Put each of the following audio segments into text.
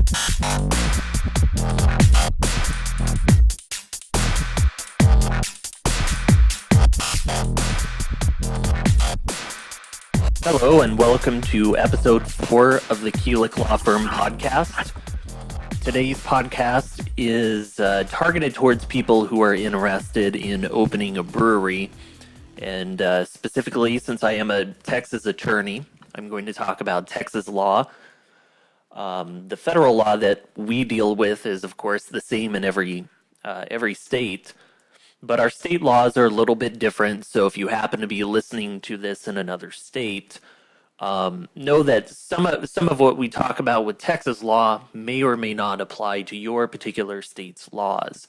Hello and welcome to episode 4 of the Kielich Law Firm Podcast. Today's podcast is targeted towards people who are interested in opening a brewery. And specifically, since I am a Texas attorney, I'm going to talk about Texas law. The federal law that we deal with is, of course, the same in every state. But our state laws are a little bit different, so if you happen to be listening to this in another state, know that some of what we talk about with Texas law may or may not apply to your particular state's laws.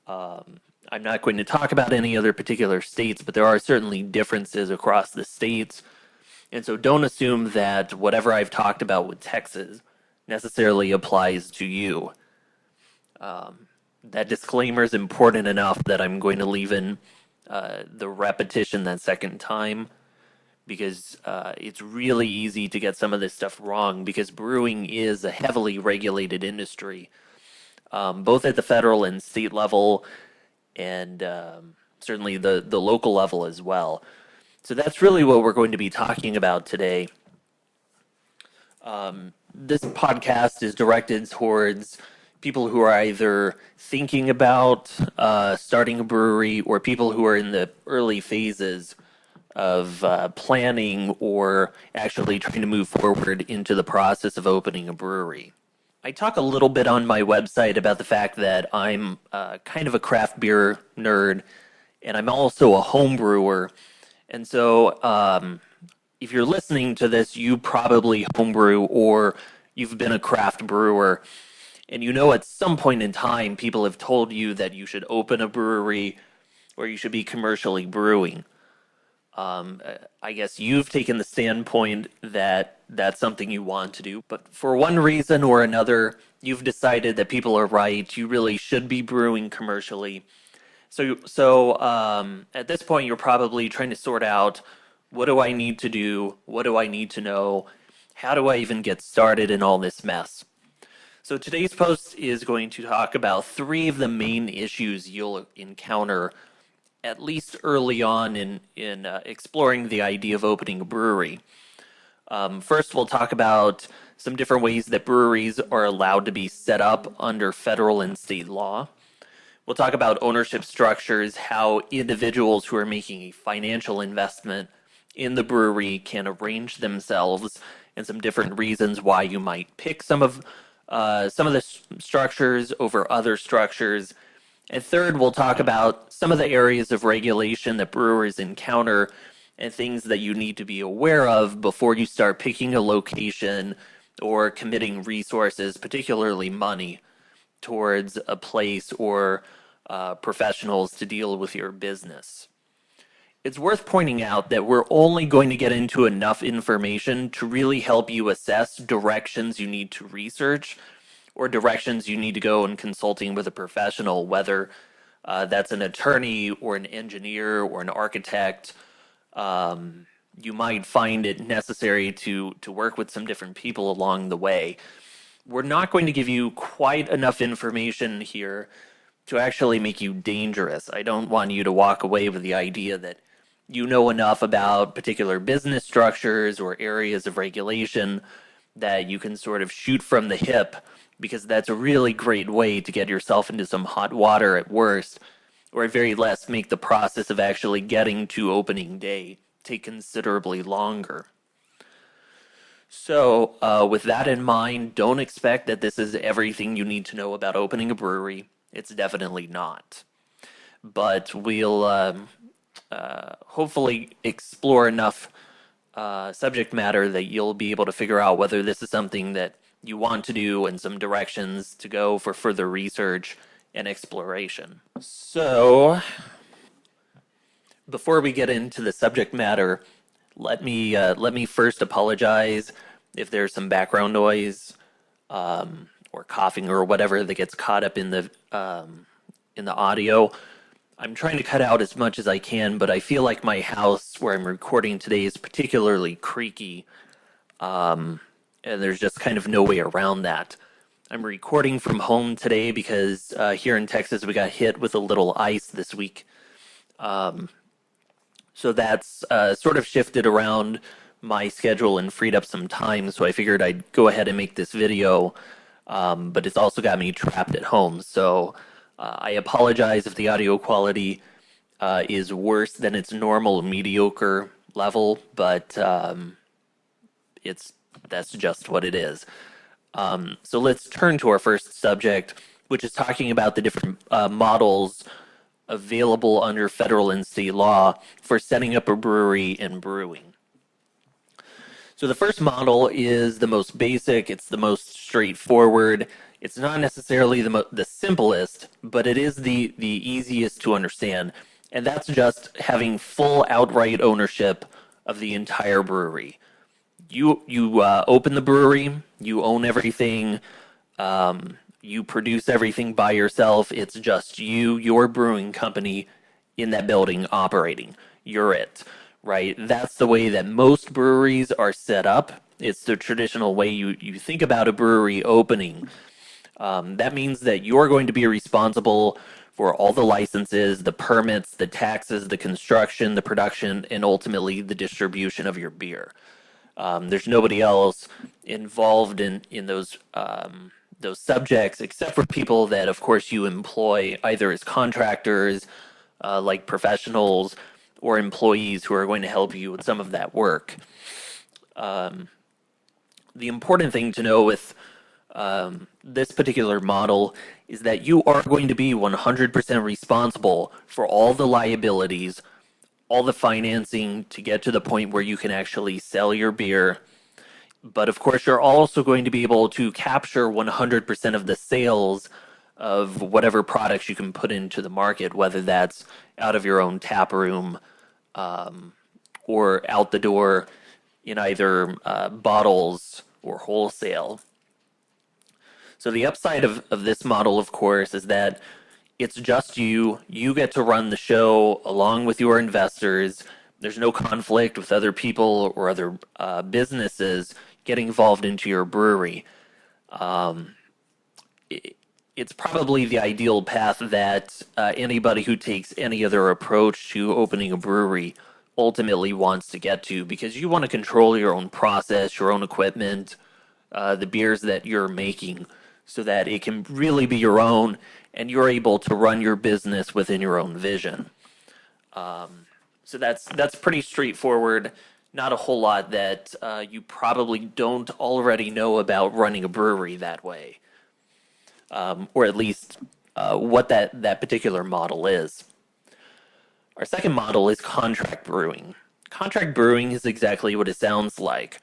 I'm not going to talk about any other particular states, but there are certainly differences across the states, and so don't assume that whatever I've talked about with Texas necessarily applies to you. That disclaimer is important enough that I'm going to leave in the repetition that second time, because it's really easy to get some of this stuff wrong, because brewing is a heavily regulated industry, both at the federal and state level, and certainly the local level as well. So that's really what we're going to be talking about today. This podcast is directed towards people who are either thinking about starting a brewery, or people who are in the early phases of planning or actually trying to move forward into the process of opening a brewery. I talk a little bit on my website about the fact that I'm kind of a craft beer nerd, and I'm also a home brewer. And so if you're listening to this, you probably homebrew or you've been a craft brewer. And you know at some point in time, people have told you that you should open a brewery or you should be commercially brewing. I guess you've taken the standpoint that that's something you want to do. But for one reason or another, you've decided that people are right. You really should be brewing commercially. So at this point, you're probably trying to sort out, what do I need to do? What do I need to know? How do I even get started in all this mess? So today's post is going to talk about 3 of the main issues you'll encounter, at least early on in exploring the idea of opening a brewery. First, we'll talk about some different ways that breweries are allowed to be set up under federal and state law. We'll talk about ownership structures, how individuals who are making a financial investment in the brewery can arrange themselves, and some different reasons why you might pick some of the structures over other structures. And third, we'll talk about some of the areas of regulation that brewers encounter and things that you need to be aware of before you start picking a location or committing resources, particularly money, towards a place or professionals to deal with your business. It's worth pointing out that we're only going to get into enough information to really help you assess directions you need to research or directions you need to go in consulting with a professional, whether that's an attorney or an engineer or an architect. You might find it necessary to work with some different people along the way. We're not going to give you quite enough information here to actually make you dangerous. I don't want you to walk away with the idea that you know enough about particular business structures or areas of regulation that you can sort of shoot from the hip, because that's a really great way to get yourself into some hot water at worst, or at very least make the process of actually getting to opening day take considerably longer. So with that in mind, don't expect that this is everything you need to know about opening a brewery. It's definitely not. But we'll hopefully explore enough subject matter that you'll be able to figure out whether this is something that you want to do and some directions to go for further research and exploration. So, before we get into the subject matter, let me first apologize if there's some background noise or coughing or whatever that gets caught up in the audio. I'm trying to cut out as much as I can, but I feel like my house where I'm recording today is particularly creaky, and there's just kind of no way around that. I'm recording from home today because here in Texas we got hit with a little ice this week. So that's sort of shifted around my schedule and freed up some time. So I figured I'd go ahead and make this video, but it's also got me trapped at home. So I apologize if the audio quality is worse than its normal mediocre level, but that's just what it is. So let's turn to our first subject, which is talking about the different models available under federal and state law for setting up a brewery and brewing. So the first model is the most basic, it's the most straightforward. It's not necessarily the simplest, but it is the easiest to understand. And that's just having full outright ownership of the entire brewery. You open the brewery, you own everything, you produce everything by yourself. It's just you, your brewing company in that building operating. You're it, right? That's the way that most breweries are set up. It's the traditional way you think about a brewery opening. That means that you're going to be responsible for all the licenses, the permits, the taxes, the construction, the production, and ultimately the distribution of your beer. There's nobody else involved in those subjects except for people that, of course, you employ either as contractors, like professionals, or employees who are going to help you with some of that work. The important thing to know with this particular model is that you are going to be 100% responsible for all the liabilities, all the financing to get to the point where you can actually sell your beer. But of course, you're also going to be able to capture 100% of the sales of whatever products you can put into the market, whether that's out of your own tap room or out the door in either bottles or wholesale. So the upside of this model, of course, is that it's just you. You get to run the show along with your investors. There's no conflict with other people or other businesses getting involved into your brewery. It's probably the ideal path that anybody who takes any other approach to opening a brewery ultimately wants to get to, because you want to control your own process, your own equipment, the beers that you're making, so that it can really be your own and you're able to run your business within your own vision. So that's pretty straightforward. Not a whole lot that you probably don't already know about running a brewery that way, or at least what that particular model is. Our second model is contract brewing. Contract brewing is exactly what it sounds like.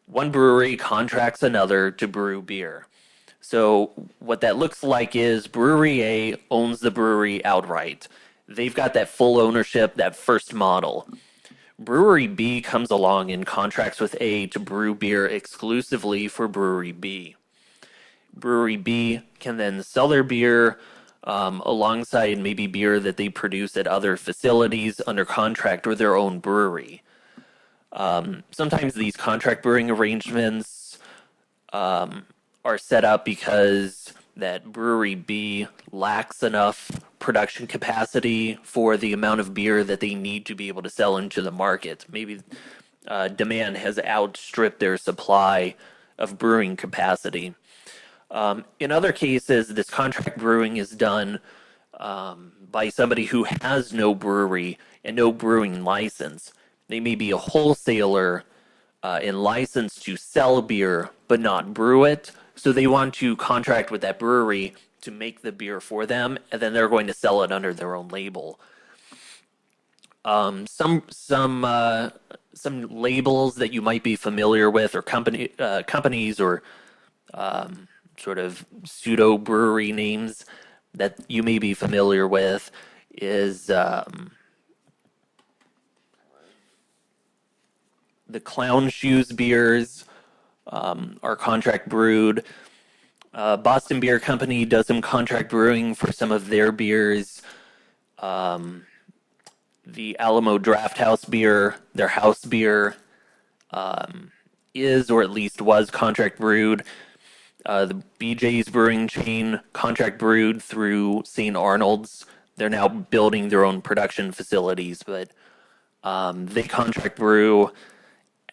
One brewery contracts another to brew beer. So what that looks like is Brewery A owns the brewery outright. They've got that full ownership, that first model. Brewery B comes along and contracts with A to brew beer exclusively for Brewery B. Brewery B can then sell their beer alongside maybe beer that they produce at other facilities under contract with their own brewery. Sometimes these contract brewing arrangements are set up because that Brewery B lacks enough production capacity for the amount of beer that they need to be able to sell into the market. Maybe demand has outstripped their supply of brewing capacity. In other cases, this contract brewing is done by somebody who has no brewery and no brewing license. They may be a wholesaler and licensed to sell beer but not brew it. So they want to contract with that brewery to make the beer for them, and then they're going to sell it under their own label. Some labels that you might be familiar with, or companies, or sort of pseudo brewery names that you may be familiar with, is the Clown Shoes beers. Are contract brewed. Boston Beer Company does some contract brewing for some of their beers. The Alamo Draft House beer, their house beer, is, or at least was, contract brewed. The BJ's brewing chain contract brewed through St. Arnold's. They're now building their own production facilities, but they contract brew.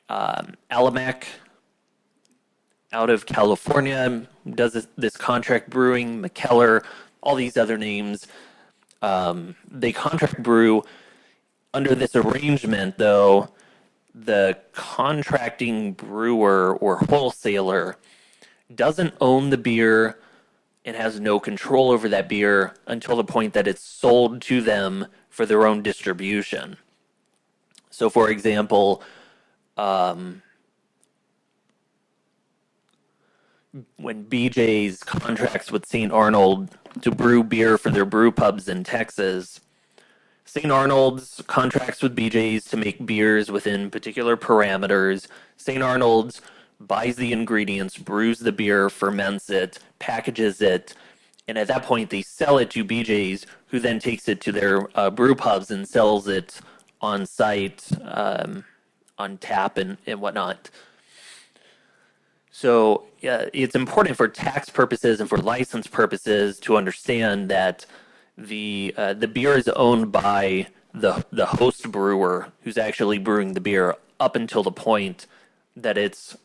Alamac out of California does this contract brewing. McKellar, all these other names. They contract brew. Under this arrangement, though, the contracting brewer or wholesaler doesn't own the beer and has no control over that beer until the point that it's sold to them for their own distribution. So, for example, when BJ's contracts with St. Arnold to brew beer for their brew pubs in Texas, St. Arnold's contracts with BJ's to make beers within particular parameters. St. Arnold's buys the ingredients, brews the beer, ferments it, packages it, and at that point they sell it to BJ's, who then takes it to their brew pubs and sells it on site, on tap and whatnot. So it's important for tax purposes and for license purposes to understand that the beer is owned by the host brewer who's actually brewing the beer up until the point that it's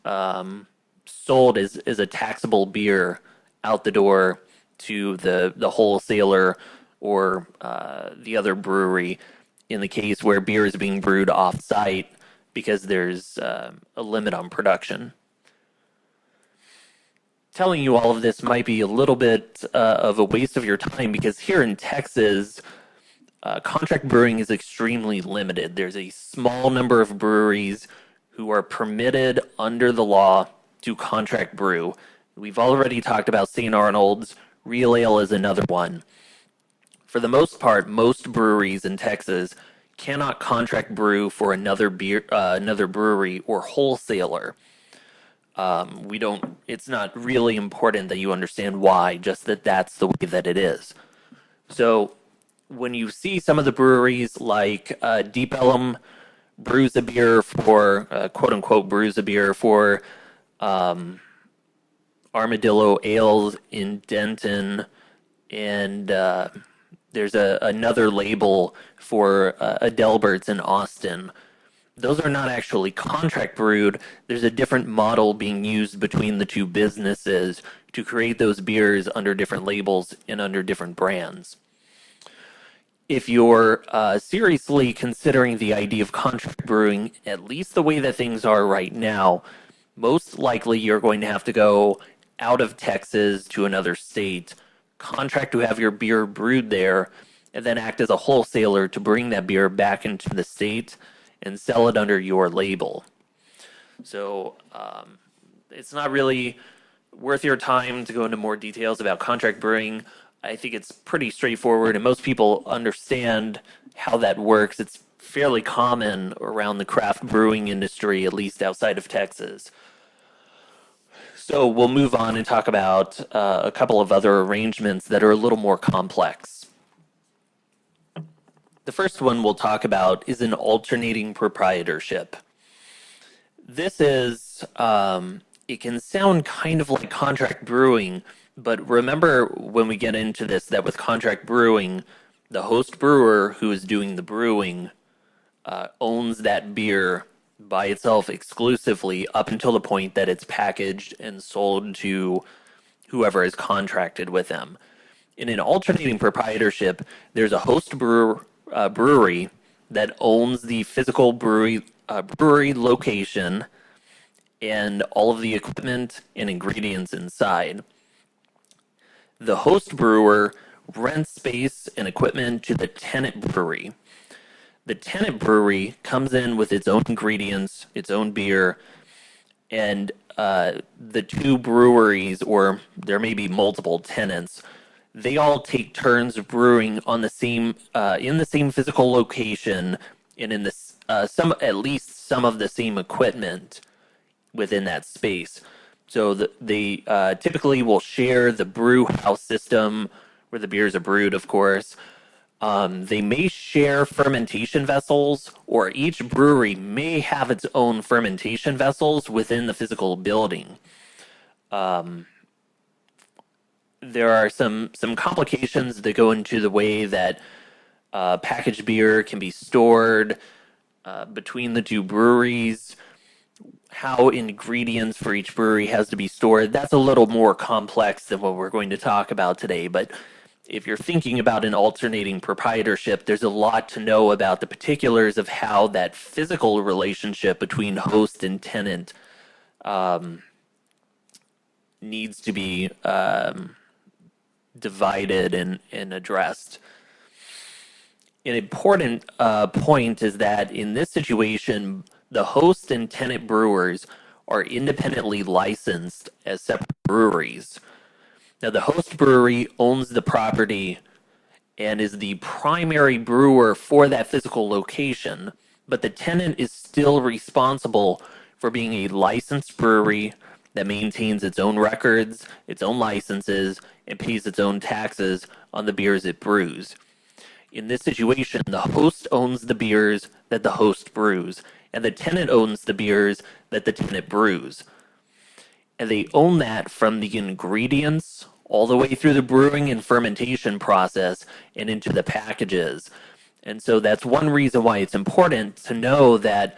sold as a taxable beer out the door to the wholesaler or the other brewery in the case where beer is being brewed off-site because there's a limit on production. Telling you all of this might be a little bit of a waste of your time because here in Texas, contract brewing is extremely limited. There's a small number of breweries who are permitted under the law to contract brew. We've already talked about St. Arnold's. Real Ale is another one. For the most part, most breweries in Texas cannot contract brew for another brewery or wholesaler. It's not really important that you understand why, just that that's the way that it is. So when you see some of the breweries like Deep Ellum brews a beer for, quote unquote, brews a beer for Armadillo Ales in Denton, and there's another label for Adelbert's in Austin. Those are not actually contract brewed. There's a different model being used between the two businesses to create those beers under different labels and under different brands. If you're seriously considering the idea of contract brewing, at least the way that things are right now, most likely you're going to have to go out of Texas to another state, contract to have your beer brewed there, and then act as a wholesaler to bring that beer back into the state and sell it under your label. So it's not really worth your time to go into more details about contract brewing. I think it's pretty straightforward, and most people understand how that works. It's fairly common around the craft brewing industry, at least outside of Texas. So we'll move on and talk about a couple of other arrangements that are a little more complex. The first one we'll talk about is an alternating proprietorship. This is, it can sound kind of like contract brewing, but remember when we get into this that with contract brewing, the host brewer who is doing the brewing owns that beer by itself exclusively up until the point that it's packaged and sold to whoever is contracted with them. In an alternating proprietorship, there's a host brewery that owns the physical brewery location and all of the equipment and ingredients inside. The host brewer rents space and equipment to the tenant brewery. The tenant brewery comes in with its own ingredients, its own beer, and the two breweries, or there may be multiple tenants, they all take turns brewing on the same in the same physical location and in this at least some of the same equipment within that space. So they typically will share the brew house system where the beers are brewed, of course. They may share fermentation vessels, or each brewery may have its own fermentation vessels within the physical building. there are some complications that go into the way that packaged beer can be stored between the two breweries, how ingredients for each brewery has to be stored. That's a little more complex than what we're going to talk about today. But if you're thinking about an alternating proprietorship, there's a lot to know about the particulars of how that physical relationship between host and tenant needs to be divided and addressed. An important point is that in this situation, the host and tenant brewers are independently licensed as separate breweries. Now, the host brewery owns the property and is the primary brewer for that physical location, but the tenant is still responsible for being a licensed brewery that maintains its own records, its own licenses, and pays its own taxes on the beers it brews. In this situation, the host owns the beers that the host brews, and the tenant owns the beers that the tenant brews. And they own that from the ingredients all the way through the brewing and fermentation process and into the packages. And so that's one reason why it's important to know that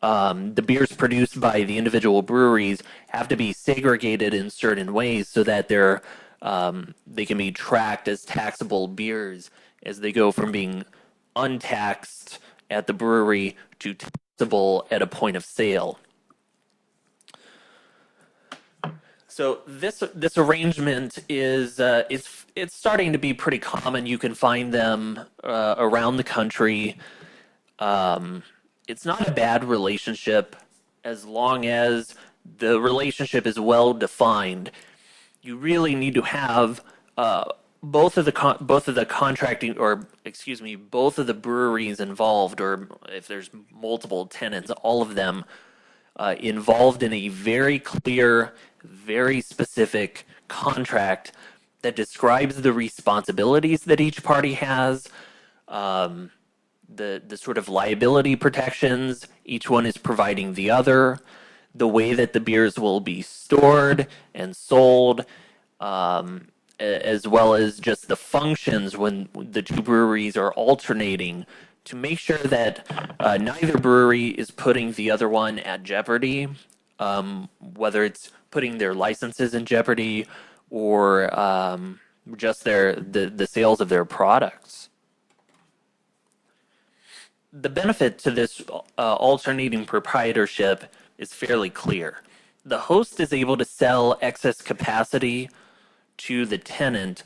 the beers produced by the individual breweries have to be segregated in certain ways so that they can be tracked as taxable beers as they go from being untaxed at the brewery to taxable at a point of sale. So this arrangement is it's starting to be pretty common. You can find them around the country. It's not a bad relationship as long as the relationship is well defined. You really need to have both of the contracting, or excuse me, both of the breweries involved, or if there's multiple tenants, all of them involved in a very clear, very specific contract that describes the responsibilities that each party has, the sort of liability protections each one is providing the other, the way that the beers will be stored and sold, as well as just the functions when the two breweries are alternating to make sure that neither brewery is putting the other one at jeopardy, whether it's putting their licenses in jeopardy or just the sales of their products. The benefit to this alternating proprietorship is fairly clear. The host is able to sell excess capacity to the tenant,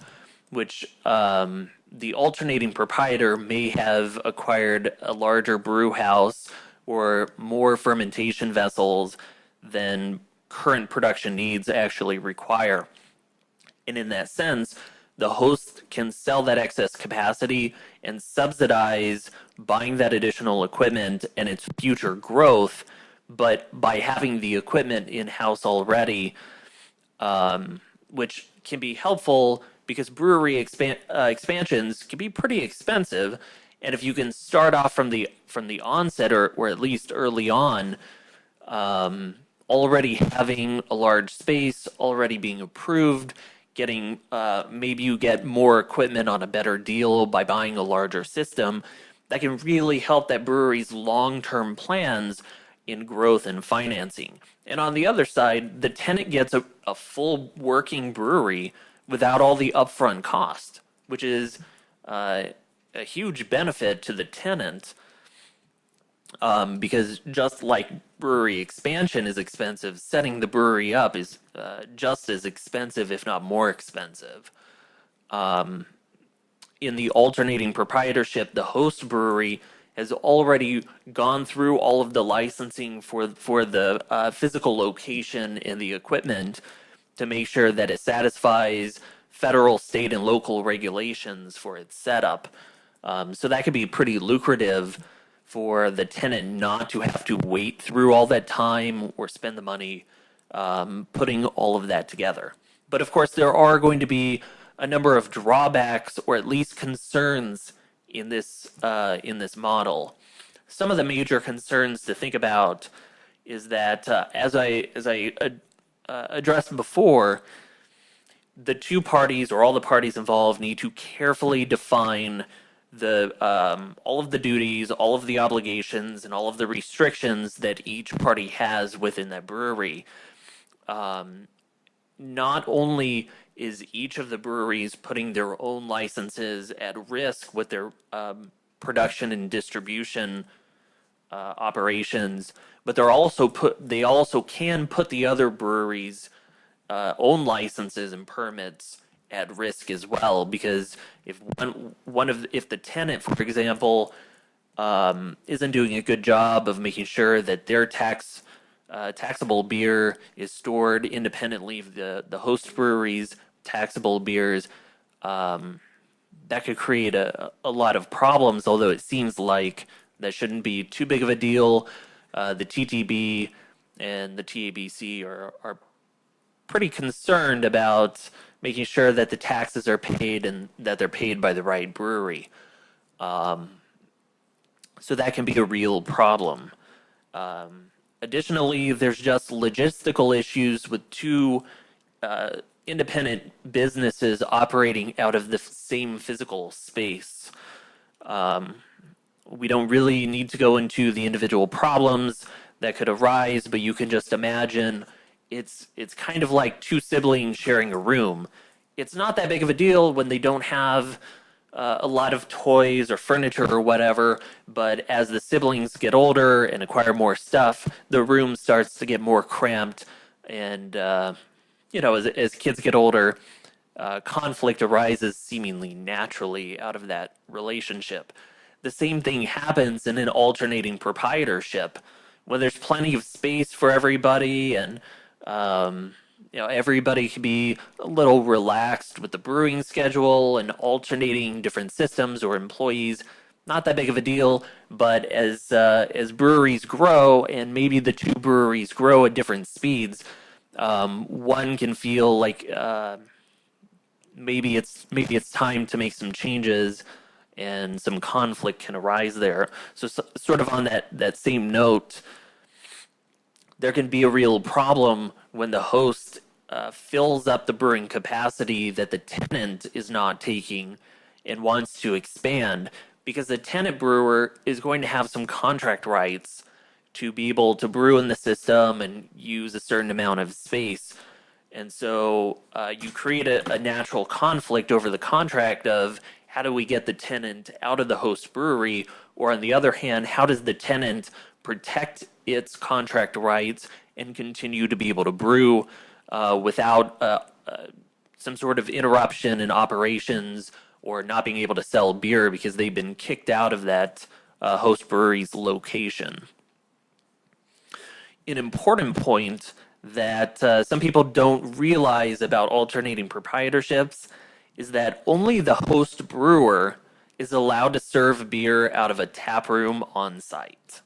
which the alternating proprietor may have acquired a larger brew house or more fermentation vessels than current production needs actually require. And in that sense, the host can sell that excess capacity and subsidize buying that additional equipment and its future growth. But by having the equipment in-house already, which can be helpful because brewery expansions can be pretty expensive, and if you can start off from the onset, or at least early on, already having a large space, already being approved, getting maybe you get more equipment on a better deal by buying a larger system, that can really help that brewery's long-term plans in growth and financing. And on the other side, the tenant gets a full working brewery without all the upfront cost, which is a huge benefit to the tenant, because just like brewery expansion is expensive, setting the brewery up is just as expensive, if not more expensive. In the alternating proprietorship, the host brewery has already gone through all of the licensing for the physical location and the equipment to make sure that it satisfies federal, state, and local regulations for its setup. So that could be pretty lucrative for the tenant not to have to wait through all that time or spend the money putting all of that together. But of course, there are going to be a number of drawbacks, or at least concerns, in this model. Some of the major concerns to think about is that, as I addressed before, the two parties or all the parties involved need to carefully define the all of the duties, all of the obligations, and all of the restrictions that each party has within that brewery. Not only is each of the breweries putting their own licenses at risk with their production and distribution operations, but they also can put the other breweries' own licenses and permits at risk as well. Because if if the tenant, for example, isn't doing a good job of making sure that their taxable beer is stored independently of the host brewery's taxable beers, that could create a lot of problems, although it seems like that shouldn't be too big of a deal. The TTB and the TABC are pretty concerned about making sure that the taxes are paid and that they're paid by the right brewery. So that can be a real problem. Additionally, there's just logistical issues with two independent businesses operating out of the same physical space. We don't really need to go into the individual problems that could arise, but you can just imagine it's kind of like two siblings sharing a room. It's not that big of a deal when they don't have a lot of toys or furniture or whatever, but as the siblings get older and acquire more stuff, the room starts to get more cramped, and as kids get older, conflict arises seemingly naturally out of that relationship. The same thing happens in an alternating proprietorship when there's plenty of space for everybody, and everybody can be a little relaxed with the brewing schedule and alternating different systems or employees. Not that big of a deal, but as breweries grow, and maybe the two breweries grow at different speeds, one can feel like maybe it's time to make some changes, and some conflict can arise there. So sort of on that same note, there can be a real problem when the host fills up the brewing capacity that the tenant is not taking and wants to expand, because the tenant brewer is going to have some contract rights to be able to brew in the system and use a certain amount of space. And so you create a natural conflict over the contract of how do we get the tenant out of the host brewery, or on the other hand, how does the tenant protect its contract rights and continue to be able to brew without some sort of interruption in operations, or not being able to sell beer because they've been kicked out of that host brewery's location. An important point that some people don't realize about alternating proprietorships is that only the host brewer is allowed to serve beer out of a tap room on site.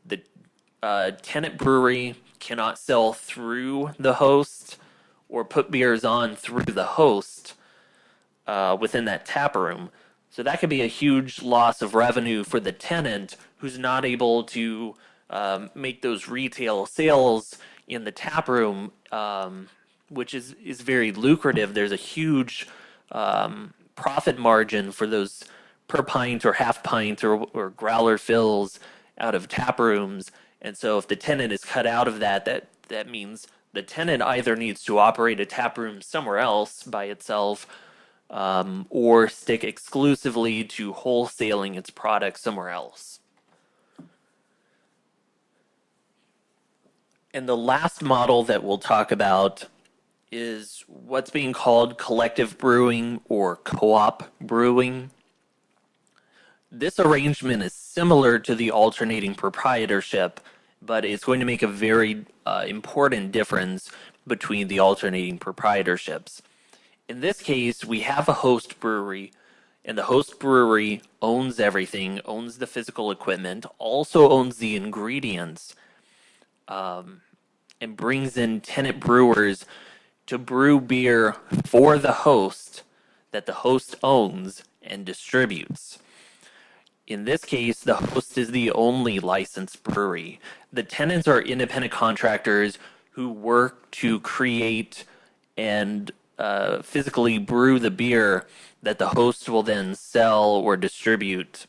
The tenant brewery cannot sell through the host or put beers on through the host within that tap room. So that could be a huge loss of revenue for the tenant who's not able to make those retail sales in the tap room, which is very lucrative. There's a huge profit margin for those per pint or half pint or growler fills out of tap rooms. And so if the tenant is cut out of that means the tenant either needs to operate a tap room somewhere else by itself, or stick exclusively to wholesaling its product somewhere else. And the last model that we'll talk about is what's being called collective brewing or co-op brewing. This arrangement is similar to the alternating proprietorship, but it's going to make a very important difference between the alternating proprietorships. In this case, we have a host brewery, and the host brewery owns everything, owns the physical equipment, also owns the ingredients, and brings in tenant brewers to brew beer for the host that the host owns and distributes. In this case, the host is the only licensed brewery. The tenants are independent contractors who work to create and physically brew the beer that the host will then sell or distribute.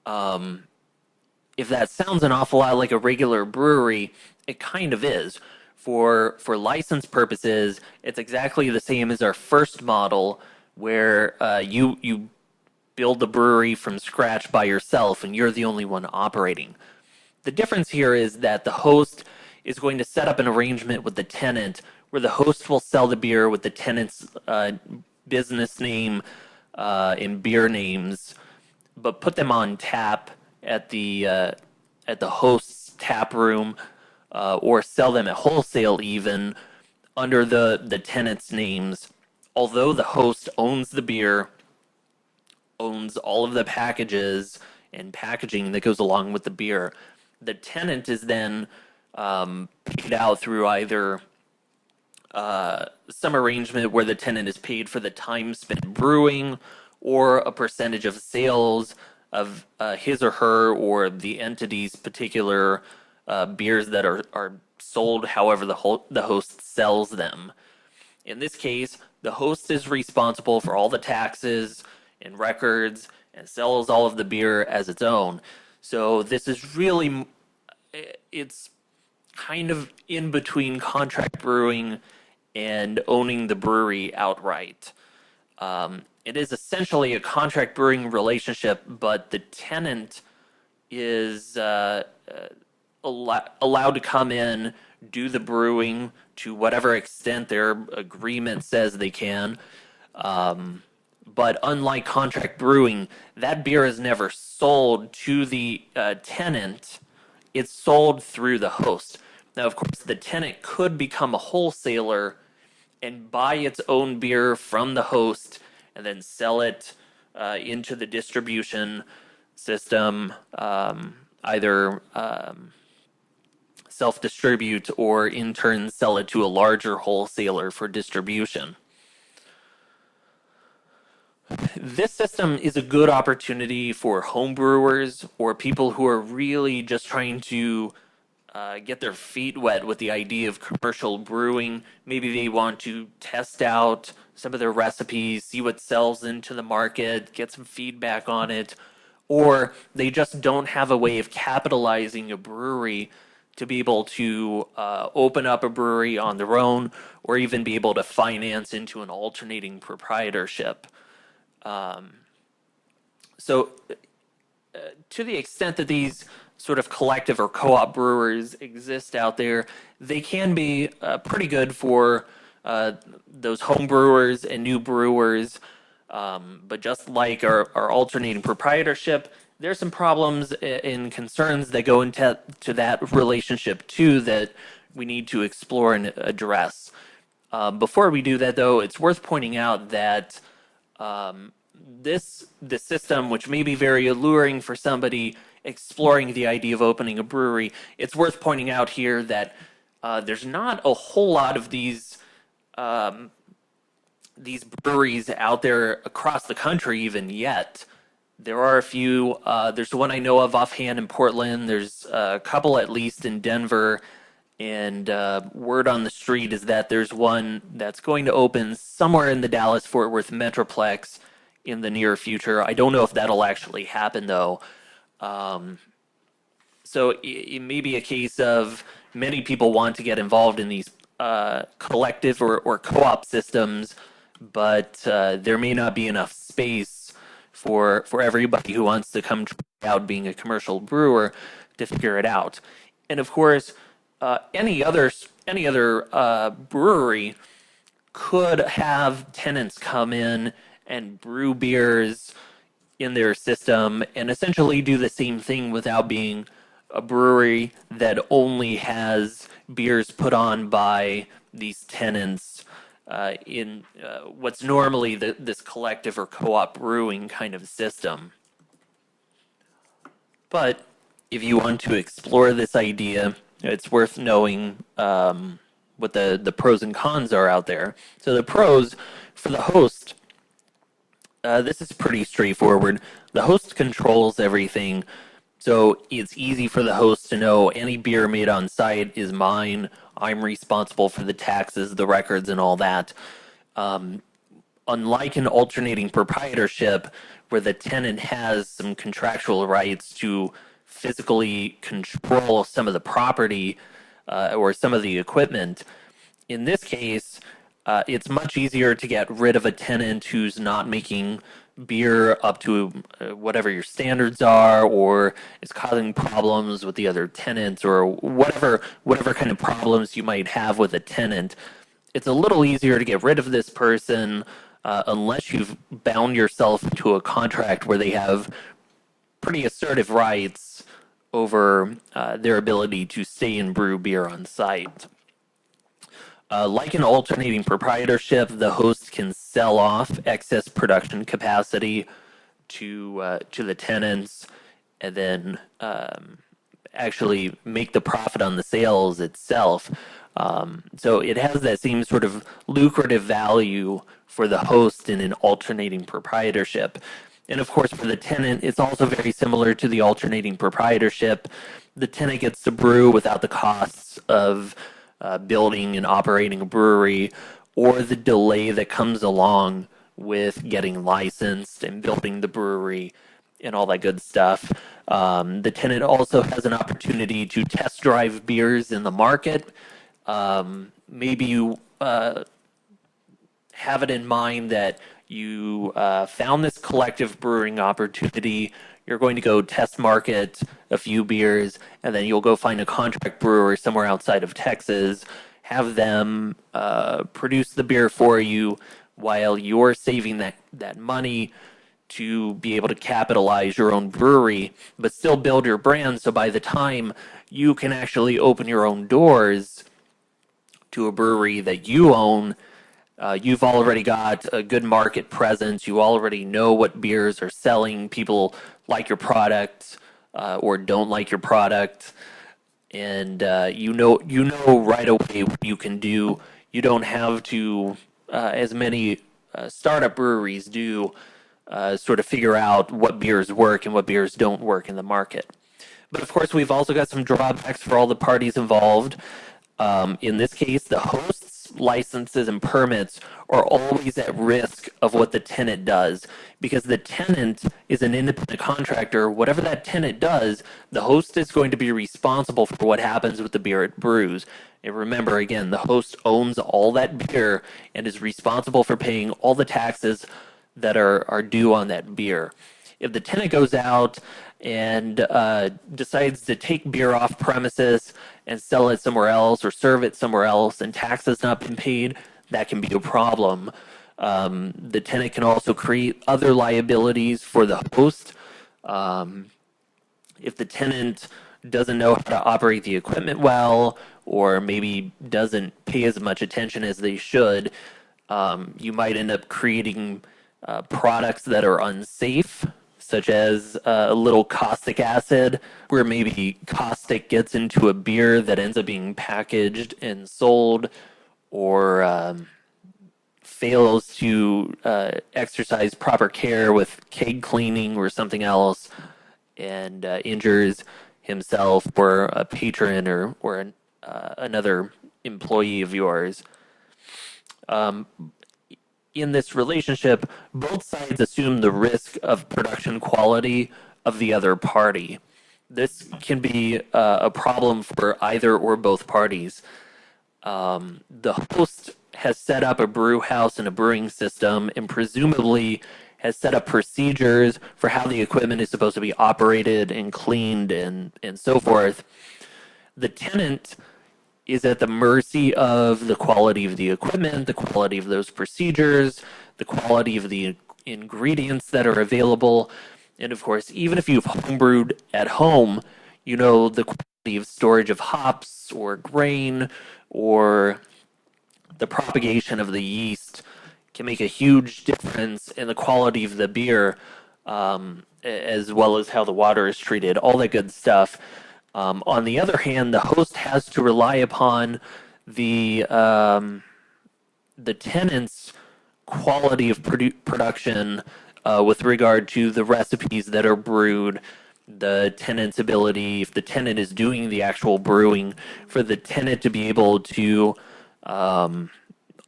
If that sounds an awful lot like a regular brewery, it kind of is. For license purposes, it's exactly the same as our first model, where you build the brewery from scratch by yourself and you're the only one operating. The difference here is that the host is going to set up an arrangement with the tenant where the host will sell the beer with the tenant's business name and beer names, but put them on tap at the host's tap room, or sell them at wholesale even under the tenant's names. Although the host owns the beer, owns all of the packages and packaging that goes along with the beer, the tenant is then paid out through either some arrangement where the tenant is paid for the time spent brewing, or a percentage of sales of his or her or the entity's particular beers that are sold however the host sells them. In this case, the host is responsible for all the taxes and records and sells all of the beer as its own. So this is really, it's kind of in between contract brewing and owning the brewery outright. It is essentially a contract brewing relationship, but the tenant is allowed to come in, do the brewing to whatever extent their agreement says they can. But unlike contract brewing, that beer is never sold to the tenant. It's sold through the host. Now, of course, the tenant could become a wholesaler and buy its own beer from the host and then sell it into the distribution system, either self-distribute or in turn sell it to a larger wholesaler for distribution. This system is a good opportunity for home brewers or people who are really just trying to get their feet wet with the idea of commercial brewing. Maybe they want to test out some of their recipes, see what sells into the market, get some feedback on it, or they just don't have a way of capitalizing a brewery to be able to open up a brewery on their own, or even be able to finance into an alternating proprietorship. So to the extent that these sort of collective or co-op brewers exist out there, they can be pretty good for those home brewers and new brewers. But just like our alternating proprietorship, there's some problems and concerns that go into that relationship too that we need to explore and address. Before we do that, though, it's worth pointing out that this system, which may be very alluring for somebody exploring the idea of opening a brewery, it's worth pointing out here that there's not a whole lot of these breweries out there across the country even yet. There are a few. There's one I know of offhand in Portland. There's a couple at least in Denver. And word on the street is that there's one that's going to open somewhere in the Dallas-Fort Worth Metroplex in the near future. I don't know if that'll actually happen, though. So it may be a case of many people want to get involved in these collective or co-op systems, but there may not be enough space for everybody who wants to come try out being a commercial brewer to figure it out. And of course, any other brewery could have tenants come in and brew beers in their system and essentially do the same thing without being a brewery that only has beers put on by these tenants in what's normally this collective or co-op brewing kind of system. But if you want to explore this idea, it's worth knowing what the pros and cons are out there. So the pros for the host, this is pretty straightforward. The host controls everything, so it's easy for the host to know any beer made on site is mine I'm responsible for the taxes, the records, and all that. Unlike an alternating proprietorship, where the tenant has some contractual rights to physically control some of the property or some of the equipment, in this case, it's much easier to get rid of a tenant who's not making beer up to whatever your standards are, or is causing problems with the other tenants, or whatever kind of problems you might have with a tenant. It's a little easier to get rid of this person unless you've bound yourself into a contract where they have pretty assertive rights over their ability to stay and brew beer on site. Like an alternating proprietorship, the host can sell off excess production capacity to the tenants, and then actually make the profit on the sales itself. So it has that same sort of lucrative value for the host in an alternating proprietorship. And of course, for the tenant, it's also very similar to the alternating proprietorship. The tenant gets to brew without the costs of building and operating a brewery, or the delay that comes along with getting licensed and building the brewery and all that good stuff. The tenant also has an opportunity to test drive beers in the market. Maybe you have it in mind that you found this collective brewing opportunity. You're going to go test market a few beers, and then you'll go find a contract brewer somewhere outside of Texas, have them produce the beer for you while you're saving that money to be able to capitalize your own brewery, but still build your brand. So by the time you can actually open your own doors to a brewery that you own, you've already got a good market presence. You already know what beers are selling. People like your product or don't like your product, and you know right away what you can do. You don't have to, as many startup breweries do, sort of figure out what beers work and what beers don't work in the market. But of course, we've also got some drawbacks for all the parties involved. In this case, the host's licenses and permits are always at risk of what the tenant does, because the tenant is an independent contractor. Whatever that tenant does, the host is going to be responsible for what happens with the beer it brews. And remember, again, the host owns all that beer and is responsible for paying all the taxes that are due on that beer. If the tenant goes out and decides to take beer off premises and sell it somewhere else or serve it somewhere else and taxes not been paid, that can be a problem. The tenant can also create other liabilities for the host. If the tenant doesn't know how to operate the equipment well, or maybe doesn't pay as much attention as they should, you might end up creating products that are unsafe, such as a little caustic acid, where maybe caustic gets into a beer that ends up being packaged and sold, or fails to exercise proper care with keg cleaning or something else, and injures himself or a patron or another employee of yours. In this relationship, both sides assume the risk of production quality of the other party. This can be a problem for either or both parties. The host has set up a brew house and a brewing system, and presumably has set up procedures for how the equipment is supposed to be operated and cleaned and so forth. The tenant is at the mercy of the quality of the equipment, the quality of those procedures, the quality of the ingredients that are available. And of course, even if you've homebrewed at home, you know the quality of storage of hops or grain or the propagation of the yeast can make a huge difference in the quality of the beer, as well as how the water is treated, all that good stuff. On the other hand, the host has to rely upon the tenant's quality of production with regard to the recipes that are brewed the tenant's ability, if the tenant is doing the actual brewing, for the tenant to be able to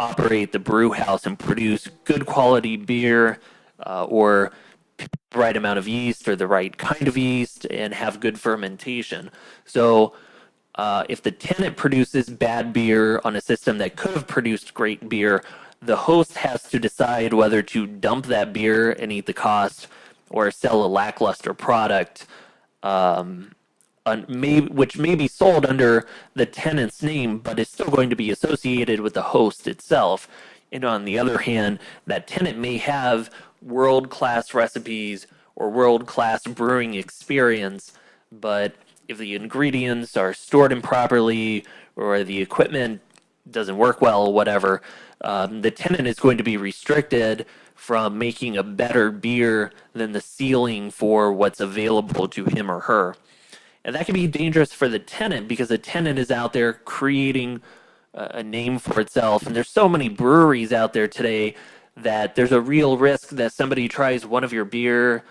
operate the brew house and produce good quality beer or the right amount of yeast or the right kind of yeast and have good fermentation. So if the tenant produces bad beer on a system that could have produced great beer, the host has to decide whether to dump that beer and eat the cost or sell a lackluster product, which may be sold under the tenant's name, but is still going to be associated with the host itself. And on the other hand, that tenant may have world-class recipes or world-class brewing experience, but if the ingredients are stored improperly or the equipment doesn't work well, whatever, the tenant is going to be restricted from making a better beer than the ceiling for what's available to him or her. And that can be dangerous for the tenant because the tenant is out there creating a name for itself. And there's so many breweries out there today that there's a real risk that somebody tries one of your beers,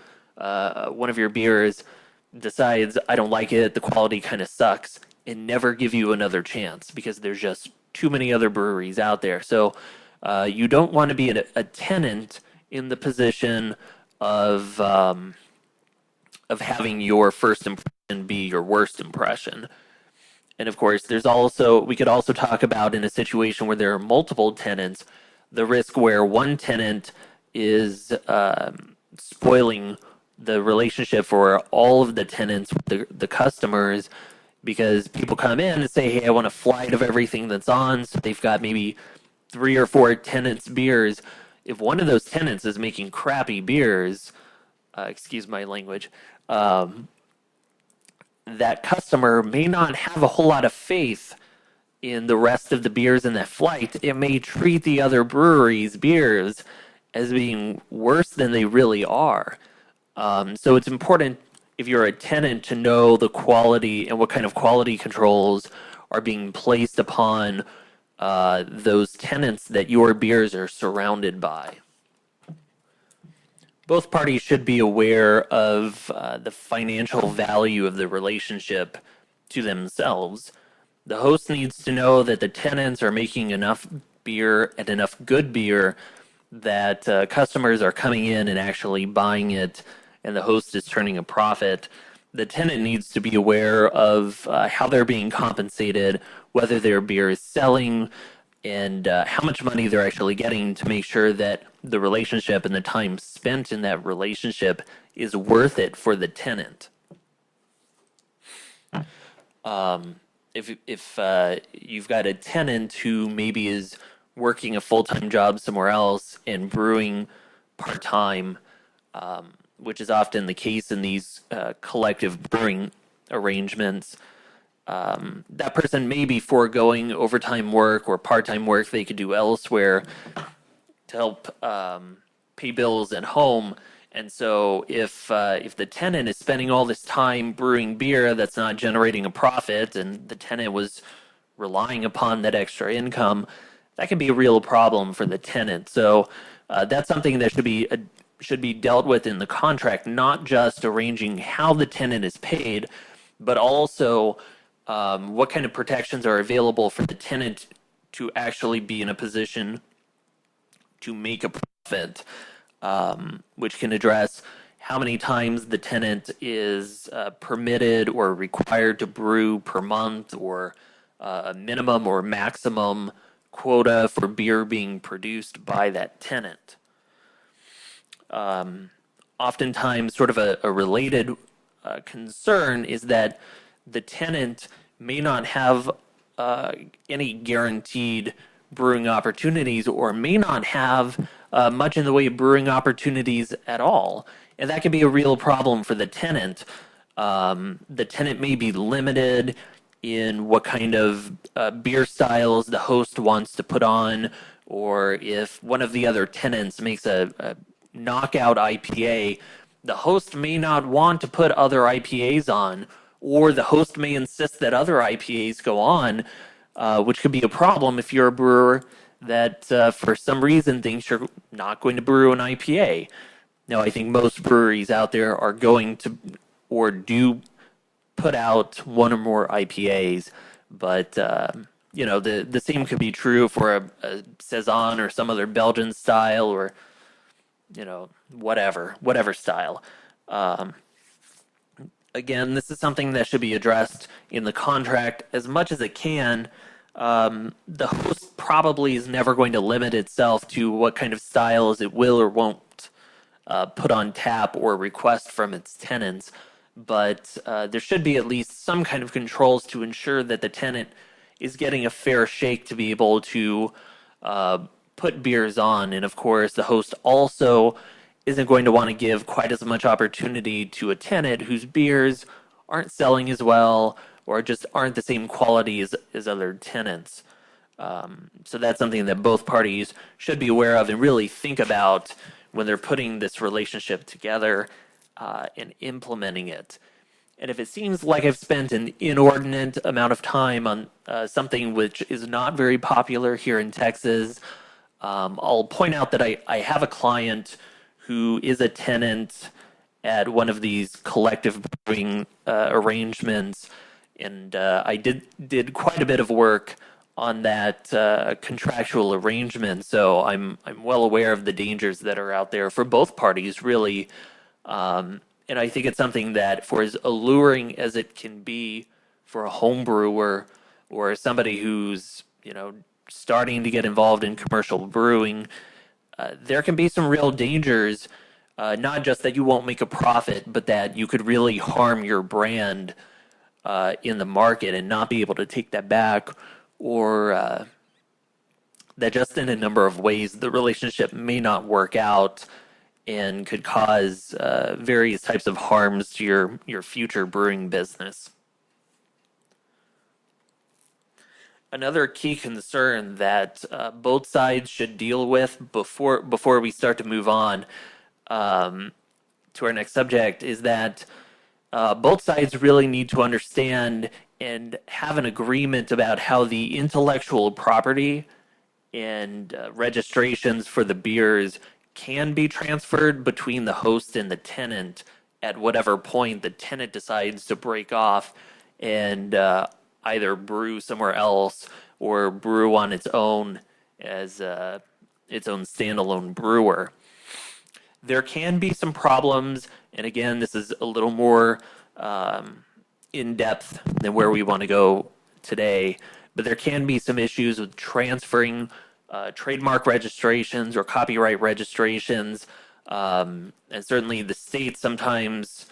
decides, I don't like it, the quality kind of sucks, and never give you another chance because there's just too many other breweries out there. So you don't want to be a tenant in the position of having your first impression be your worst impression. And of course, we could also talk about in a situation where there are multiple tenants, the risk where one tenant is spoiling the relationship for all of the tenants, the customers, because people come in and say, hey, I want a flight of everything that's on. So they've got maybe 3 or 4 tenants' beers. If one of those tenants is making crappy beers, excuse my language, that customer may not have a whole lot of faith in the rest of the beers in that flight. It may treat the other breweries' beers as being worse than they really are. So it's important if you're a tenant to know the quality and what kind of quality controls are being placed upon those tenants that your beers are surrounded by. Both parties should be aware of the financial value of the relationship to themselves. The host needs to know that the tenants are making enough beer and enough good beer that customers are coming in and actually buying it, and the host is turning a profit. The tenant needs to be aware of how they're being compensated, whether their beer is selling, and how much money they're actually getting to make sure that the relationship and the time spent in that relationship is worth it for the tenant. If you've got a tenant who maybe is working a full-time job somewhere else and brewing part-time, which is often the case in these collective brewing arrangements, that person may be foregoing overtime work or part-time work they could do elsewhere to help pay bills at home. And so if the tenant is spending all this time brewing beer that's not generating a profit, and the tenant was relying upon that extra income, that can be a real problem for the tenant. So that's something that should be dealt with in the contract, not just arranging how the tenant is paid, but also what kind of protections are available for the tenant to actually be in a position to make a profit, which can address how many times the tenant is permitted or required to brew per month, or a minimum or maximum quota for beer being produced by that tenant. Oftentimes, sort of a related concern is that the tenant may not have any guaranteed brewing opportunities, or may not have much in the way of brewing opportunities at all. And that can be a real problem for the tenant. The tenant may be limited in what kind of beer styles the host wants to put on, or if one of the other tenants makes a knockout IPA, the host may not want to put other IPAs on, or the host may insist that other IPAs go on, which could be a problem if you're a brewer that for some reason thinks you're not going to brew an IPA. Now, I think most breweries out there are going to or do put out one or more IPAs, but the same could be true for a saison or some other Belgian style, or whatever style. Um, Again, this is something that should be addressed in the contract as much as it can. The host probably is never going to limit itself to what kind of styles it will or won't put on tap or request from its tenants, but there should be at least some kind of controls to ensure that the tenant is getting a fair shake to be able to put beers on. And of course, the host also isn't going to want to give quite as much opportunity to a tenant whose beers aren't selling as well or just aren't the same quality as other tenants. So that's something that both parties should be aware of and really think about when they're putting this relationship together and implementing it. And if it seems like I've spent an inordinate amount of time on something which is not very popular here in Texas, I'll point out that I have a client who is a tenant at one of these collective brewing arrangements, and I did quite a bit of work on that contractual arrangement. So I'm well aware of the dangers that are out there for both parties, really. And I think it's something that, for as alluring as it can be for a home brewer or somebody who's starting to get involved in commercial brewing, there can be some real dangers. Not just that you won't make a profit, but that you could really harm your brand in the market and not be able to take that back, or that just in a number of ways the relationship may not work out and could cause various types of harms to your future brewing business. Another key concern that both sides should deal with before we start to move on to our next subject is that both sides really need to understand and have an agreement about how the intellectual property and registrations for the beers can be transferred between the host and the tenant at whatever point the tenant decides to break off and either brew somewhere else or brew on its own as its own standalone brewer. There can be some problems, and again, this is a little more in depth than where we want to go today, but there can be some issues with transferring trademark registrations or copyright registrations, and certainly the states sometimes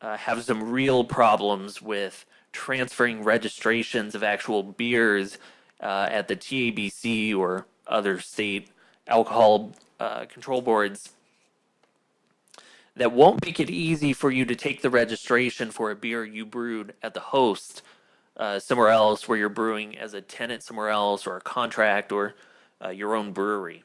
have some real problems with transferring registrations of actual beers at the TABC or other state alcohol control boards that won't make it easy for you to take the registration for a beer you brewed at the host somewhere else where you're brewing as a tenant somewhere else, or a contract, or your own brewery.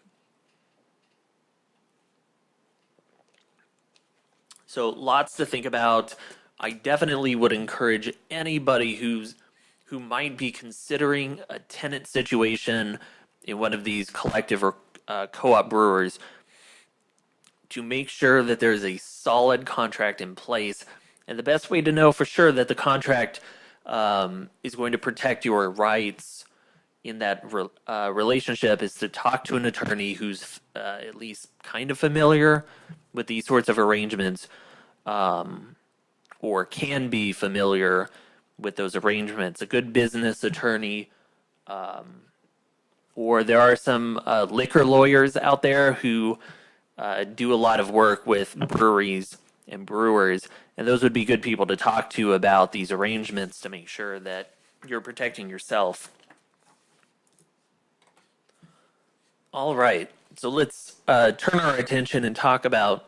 So lots to think about. I definitely would encourage anybody who might be considering a tenant situation in one of these collective or co-op brewers to make sure that there's a solid contract in place. And the best way to know for sure that the contract is going to protect your rights in that relationship is to talk to an attorney who's at least kind of familiar with these sorts of arrangements, or can be familiar with those arrangements. A good business attorney, or there are some liquor lawyers out there who do a lot of work with breweries and brewers, and those would be good people to talk to about these arrangements to make sure that you're protecting yourself. All right, so let's turn our attention and talk about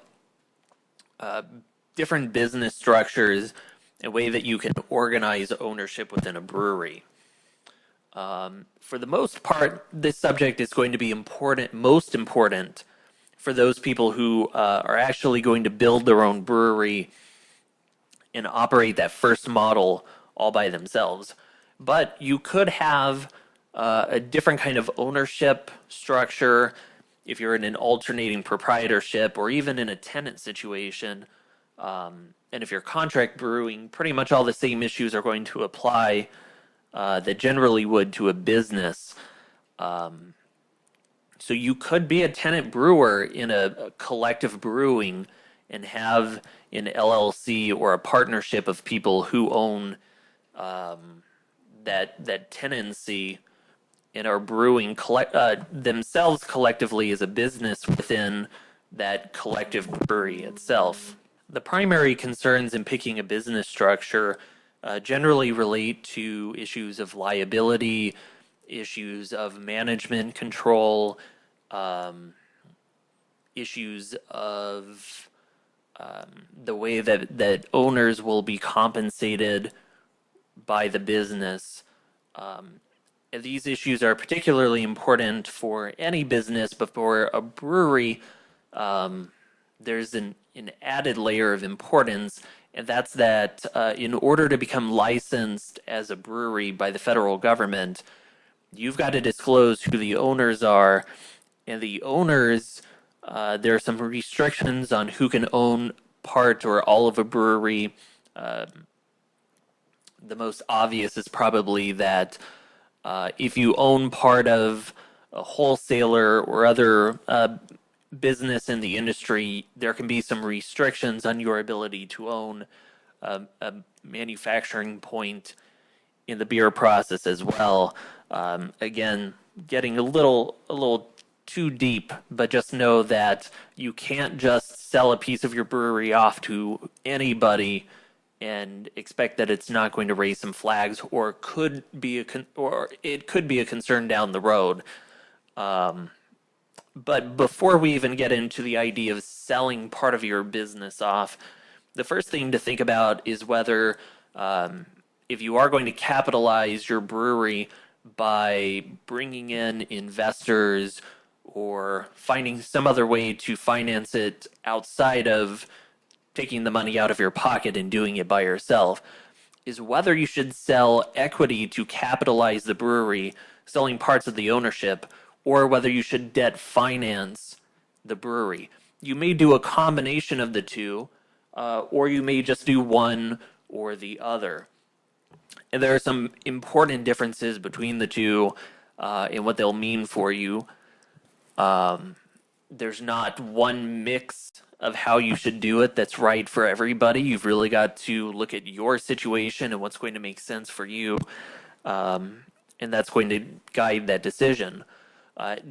different business structures and way that you can organize ownership within a brewery. For the most part, this subject is going to be most important for those people who are actually going to build their own brewery and operate that first model all by themselves. But you could have a different kind of ownership structure if you're in an alternating proprietorship or even in a tenant situation. And if you're contract brewing, pretty much all the same issues are going to apply that generally would to a business. So you could be a tenant brewer in a collective brewing and have an LLC or a partnership of people who own that tenancy and are brewing themselves collectively as a business within that collective brewery itself. The primary concerns in picking a business structure generally relate to issues of liability, issues of management control, issues of the way that owners will be compensated by the business. And these issues are particularly important for any business, but for a brewery, there's an added layer of importance, and that's that in order to become licensed as a brewery by the federal government, you've got to disclose who the owners are. And the owners, there are some restrictions on who can own part or all of a brewery. The most obvious is probably that if you own part of a wholesaler or other business in the industry, there can be some restrictions on your ability to own a manufacturing point in the beer process as well. Again, getting a little too deep, but just know that you can't just sell a piece of your brewery off to anybody and expect that it's not going to raise some flags, or it could be a concern down the road. But before we even get into the idea of selling part of your business off, the first thing to think about is whether if you are going to capitalize your brewery by bringing in investors or finding some other way to finance it outside of taking the money out of your pocket and doing it by yourself, is whether you should sell equity to capitalize the brewery, selling parts of the ownership, or whether you should debt finance the brewery. You may do a combination of the two, or you may just do one or the other. And there are some important differences between the two and what they'll mean for you. There's not one mix of how you should do it that's right for everybody. You've really got to look at your situation and what's going to make sense for you, and that's going to guide that decision.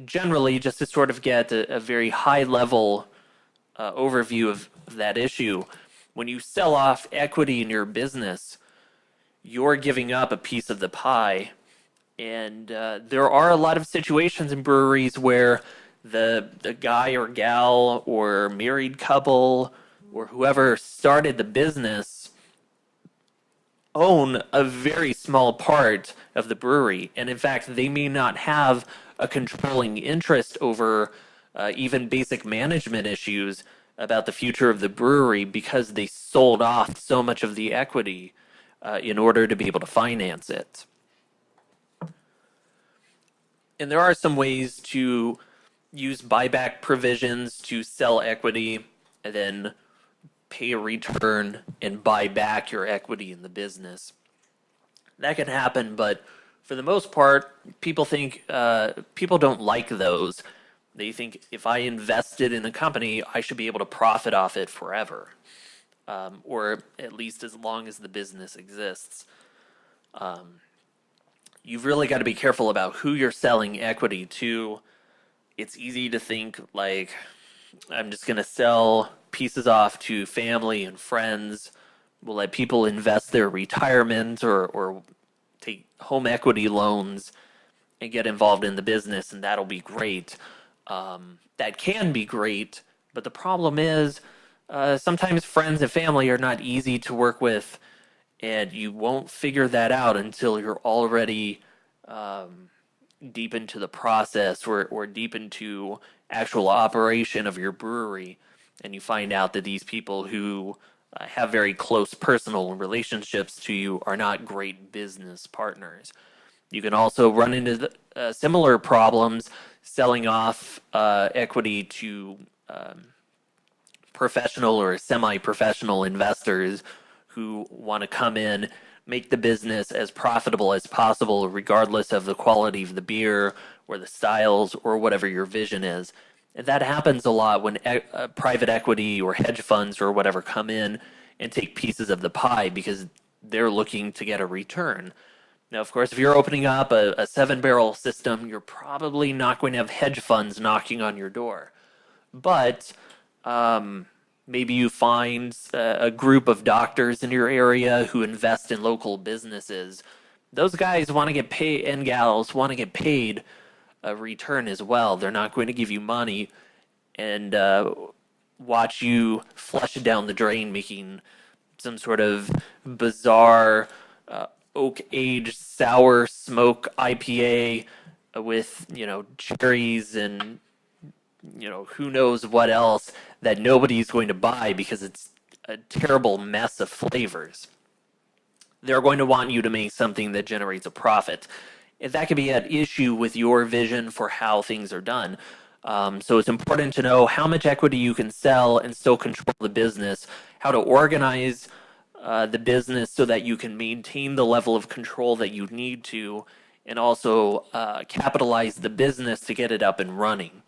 Generally, just to sort of get a very high-level overview of that issue, when you sell off equity in your business, you're giving up a piece of the pie. And there are a lot of situations in breweries where the guy or gal or married couple or whoever started the business own a very small part of the brewery. And in fact, they may not have a controlling interest over even basic management issues about the future of the brewery because they sold off so much of the equity in order to be able to finance it. And there are some ways to use buyback provisions to sell equity and then pay a return and buy back your equity in the business. That can happen, but for the most part, people don't like those. They think if I invested in a company, I should be able to profit off it forever, or at least as long as the business exists. You've really got to be careful about who you're selling equity to. It's easy to think like, I'm just going to sell pieces off to family and friends. We'll let people invest their retirement or take home equity loans and get involved in the business, and that'll be great. That can be great, but the problem is sometimes friends and family are not easy to work with, and you won't figure that out until you're already deep into the process or deep into actual operation of your brewery, and you find out that these people who have very close personal relationships to you are not great business partners. You can also run into similar problems selling off equity to professional or semi-professional investors who want to come in, make the business as profitable as possible, regardless of the quality of the beer or the styles or whatever your vision is. And that happens a lot when private equity or hedge funds or whatever come in and take pieces of the pie because they're looking to get a return. Now, of course, if you're opening up a 7-barrel system, you're probably not going to have hedge funds knocking on your door. But maybe you find a group of doctors in your area who invest in local businesses. Those guys want to get paid, and gals want to get paid a return as well. They're not going to give you money and watch you flush it down the drain, making some sort of bizarre oak-aged sour smoke IPA with, cherries and, who knows what else that nobody's going to buy because it's a terrible mess of flavors. They're going to want you to make something that generates a profit. And that could be at issue with your vision for how things are done. So it's important to know how much equity you can sell and still control the business, how to organize the business so that you can maintain the level of control that you need to, and also capitalize the business to get it up and running.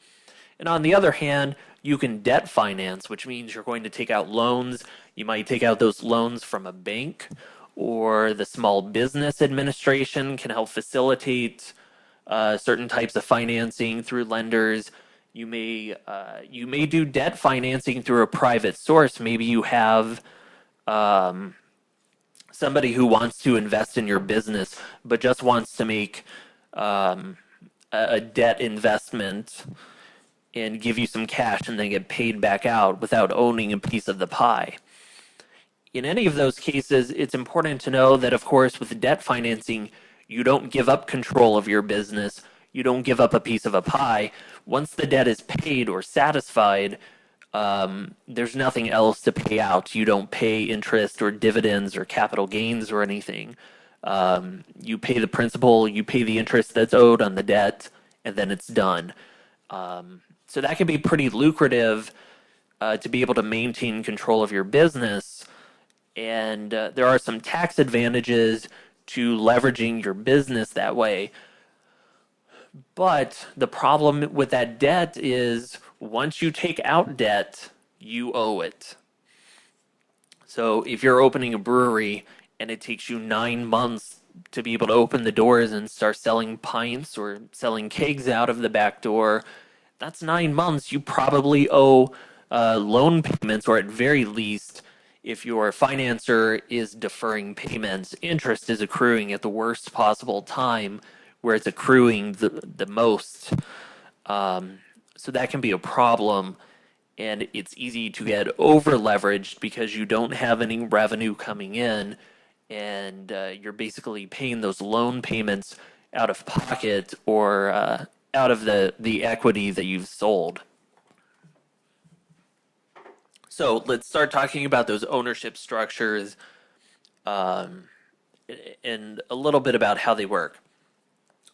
And on the other hand, you can debt finance, which means you're going to take out loans. You might take out those loans from a bank, or the Small Business Administration can help facilitate certain types of financing through lenders. You may do debt financing through a private source. Maybe you have somebody who wants to invest in your business but just wants to make a debt investment and give you some cash and then get paid back out without owning a piece of the pie. In any of those cases, it's important to know that, of course, with debt financing, you don't give up control of your business. You don't give up a piece of a pie. Once the debt is paid or satisfied, there's nothing else to pay out. You don't pay interest or dividends or capital gains or anything. You pay the principal, you pay the interest that's owed on the debt, and then it's done. So that can be pretty lucrative to be able to maintain control of your business. And there are some tax advantages to leveraging your business that way. But the problem with that debt is once you take out debt, you owe it. So if you're opening a brewery and it takes you 9 months to be able to open the doors and start selling pints or selling kegs out of the back door, that's 9 months. You probably owe loan payments, or at very least, if your financer is deferring payments, interest is accruing at the worst possible time where it's accruing the most. So that can be a problem, and it's easy to get over leveraged because you don't have any revenue coming in, and you're basically paying those loan payments out of pocket or out of the equity that you've sold. So let's start talking about those ownership structures and a little bit about how they work.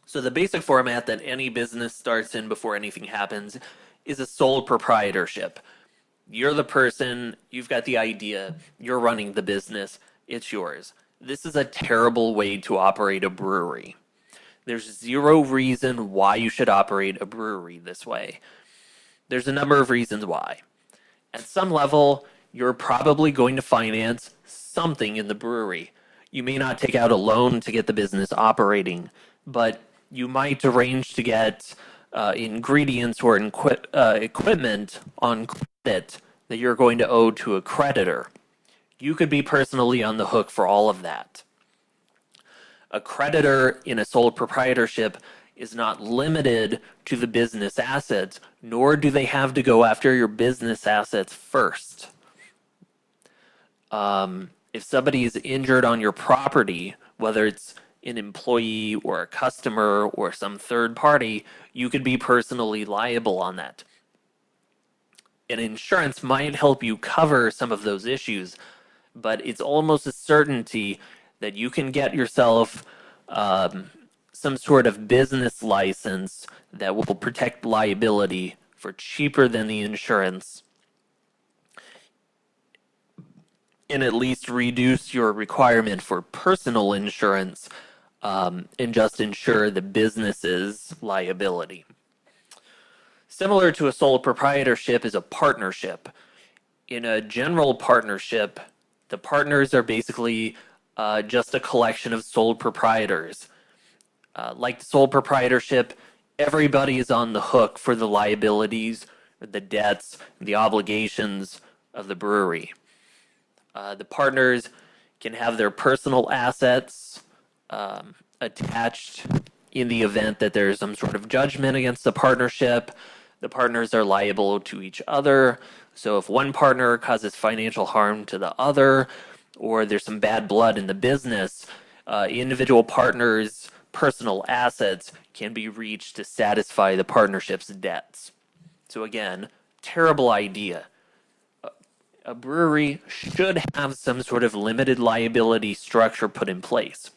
So the basic format that any business starts in before anything happens is a sole proprietorship. You're the person, you've got the idea, you're running the business, it's yours. This is a terrible way to operate a brewery. There's zero reason why you should operate a brewery this way. There's a number of reasons why. At some level, you're probably going to finance something in the brewery. You may not take out a loan to get the business operating, but you might arrange to get ingredients or equipment on credit that you're going to owe to a creditor. You could be personally on the hook for all of that. A creditor in a sole proprietorship is not limited to the business assets, nor do they have to go after your business assets first. If somebody is injured on your property, whether it's an employee or a customer or some third party, you could be personally liable on that. And insurance might help you cover some of those issues, but it's almost a certainty that you can get yourself some sort of business license that will protect liability for cheaper than the insurance. and at least reduce your requirement for personal insurance and just insure the business's liability. Similar to a sole proprietorship is a partnership. In a general partnership, the partners are basically just a collection of sole proprietors. Like the sole proprietorship, everybody is on the hook for the liabilities, the debts, the obligations of the brewery. The partners can have their personal assets attached in the event that there's some sort of judgment against the partnership. The partners are liable to each other. So if one partner causes financial harm to the other, or there's some bad blood in the business, individual partners' personal assets can be reached to satisfy the partnership's debts. So again, terrible idea. A brewery should have some sort of limited liability structure put in place.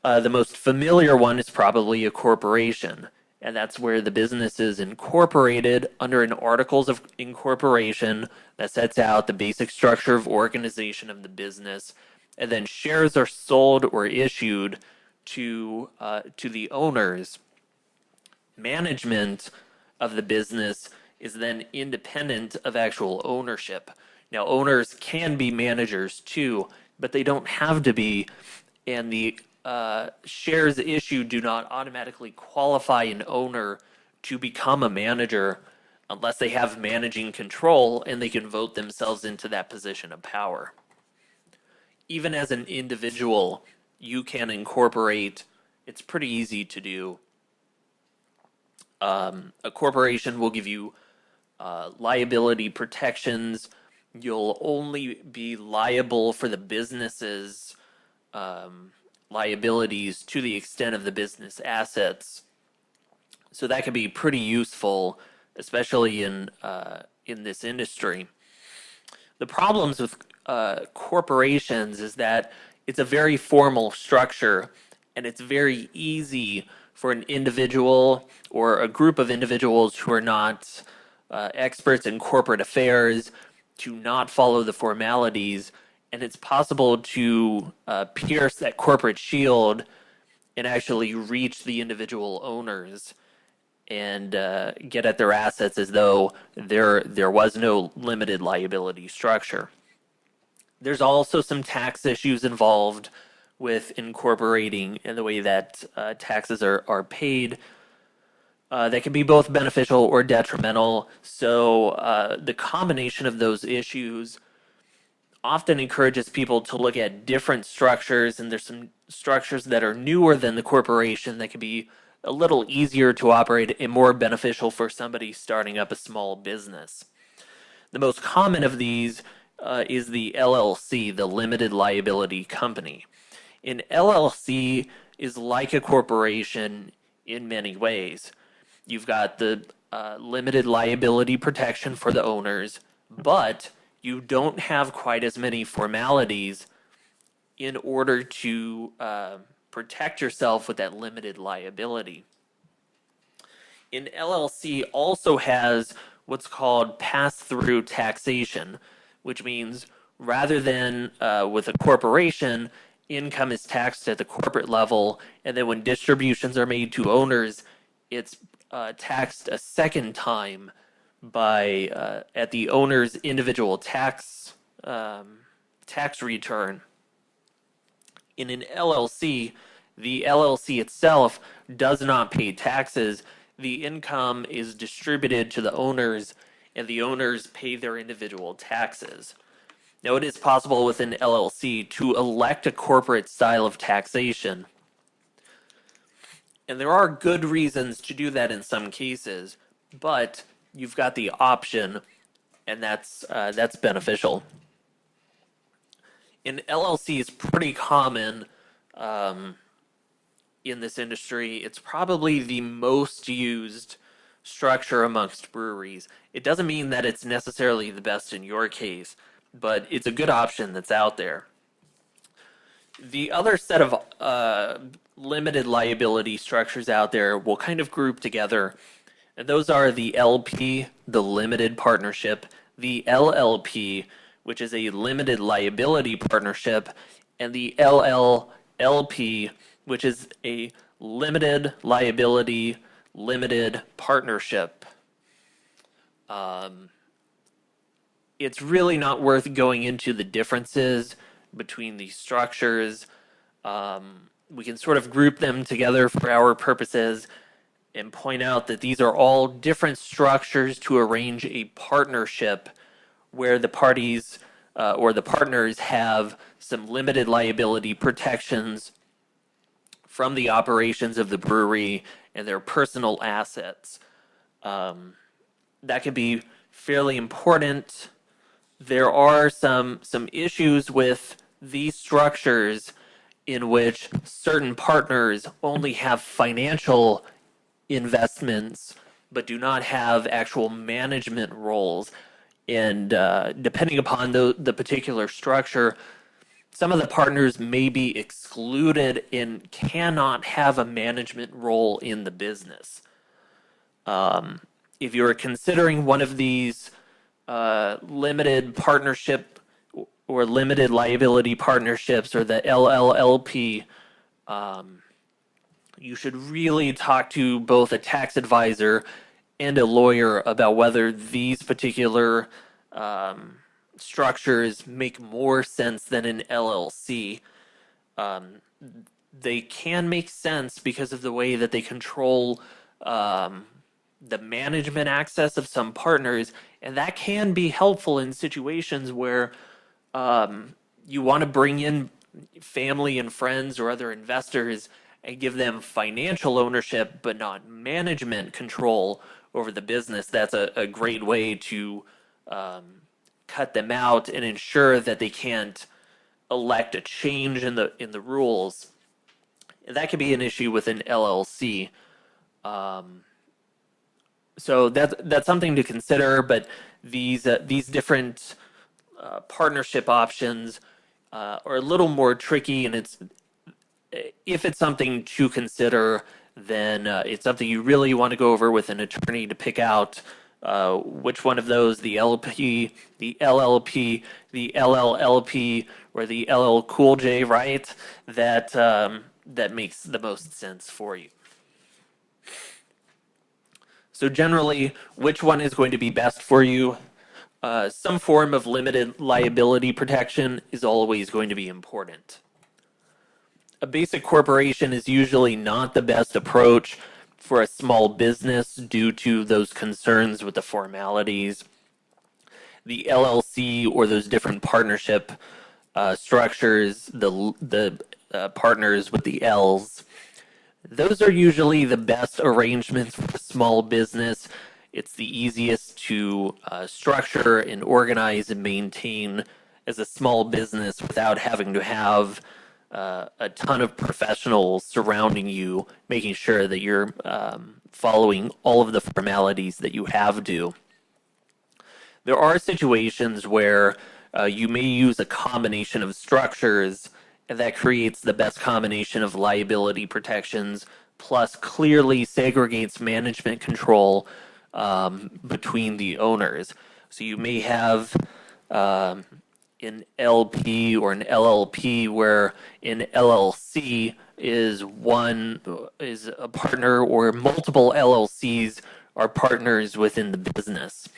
The most familiar one is probably a corporation, and that's where the business is incorporated under an Articles of Incorporation that sets out the basic structure of organization of the business, and then shares are sold or issued to the owners. Management of the business is then independent of actual ownership. Now, owners can be managers too, but they don't have to be, and the shares issued do not automatically qualify an owner to become a manager unless they have managing control and they can vote themselves into that position of power. Even as an individual, you can incorporate. It's pretty easy to do. A corporation will give you liability protections. You'll only be liable for the business's liabilities to the extent of the business assets. So that can be pretty useful, especially in this industry. The problems with corporations is that it's a very formal structure, and it's very easy for an individual or a group of individuals who are not experts in corporate affairs to not follow the formalities, and it's possible to pierce that corporate shield and actually reach the individual owners and get at their assets as though there was no limited liability structure. There's also some tax issues involved with incorporating and the way that taxes are paid. That can be both beneficial or detrimental. So the combination of those issues often encourages people to look at different structures, and there's some structures that are newer than the corporation that can be a little easier to operate and more beneficial for somebody starting up a small business. The most common of these is the LLC, the limited liability company. An LLC is like a corporation in many ways. You've got the limited liability protection for the owners, but you don't have quite as many formalities in order to protect yourself with that limited liability. An LLC also has what's called pass-through taxation, which means rather than with a corporation, income is taxed at the corporate level, and then when distributions are made to owners, it's taxed a second time by at the owner's individual tax return. In an LLC, the LLC itself does not pay taxes. The income is distributed to the owners, and the owners pay their individual taxes. Now, it is possible with an LLC to elect a corporate style of taxation. And there are good reasons to do that in some cases, but you've got the option, and that's beneficial. An LLC is pretty common in this industry. It's probably the most used structure amongst breweries. It doesn't mean that it's necessarily the best in your case, but it's a good option that's out there. The other set of limited liability structures out there will kind of group together, and those are the LP, the limited partnership, the LLP, which is a limited liability partnership, and the LLLP, which is a limited liability limited partnership. It's really not worth going into the differences between these structures. We can sort of group them together for our purposes and point out that these are all different structures to arrange a partnership where the parties or the partners have some limited liability protections from the operations of the brewery and their personal assets. That could be fairly important. There are some issues with these structures in which certain partners only have financial investments but do not have actual management roles. And depending upon the particular structure, some of the partners may be excluded and cannot have a management role in the business. If you're considering one of these limited partnership or limited liability partnerships or the LLLP, you should really talk to both a tax advisor and a lawyer about whether these particular structures make more sense than an LLC. They can make sense because of the way that they control the management access of some partners, and that can be helpful in situations where you want to bring in family and friends or other investors and give them financial ownership but not management control over the business. That's a great way to cut them out and ensure that they can't elect a change in the rules. And that could be an issue with an LLC. So that's something to consider. But these different partnership options are a little more tricky, and if it's something to consider, then it's something you really want to go over with an attorney to pick out which one of those, the LP, the LLP, the LLLP, or the LL Cool J, right? That makes the most sense for you. So generally, which one is going to be best for you? Some form of limited liability protection is always going to be important. A basic corporation is usually not the best approach for a small business due to those concerns with the formalities. The LLC or those different partnership structures, the partners with the L's, those are usually the best arrangements for a small business. It's the easiest to structure and organize and maintain as a small business without having to have a ton of professionals surrounding you, making sure that you're following all of the formalities that you have to. There are situations where you may use a combination of structures, and that creates the best combination of liability protections, plus clearly segregates management control between the owners. So you may have an LP or an LLP where an LLC is a partner, or multiple LLCs are partners within the business.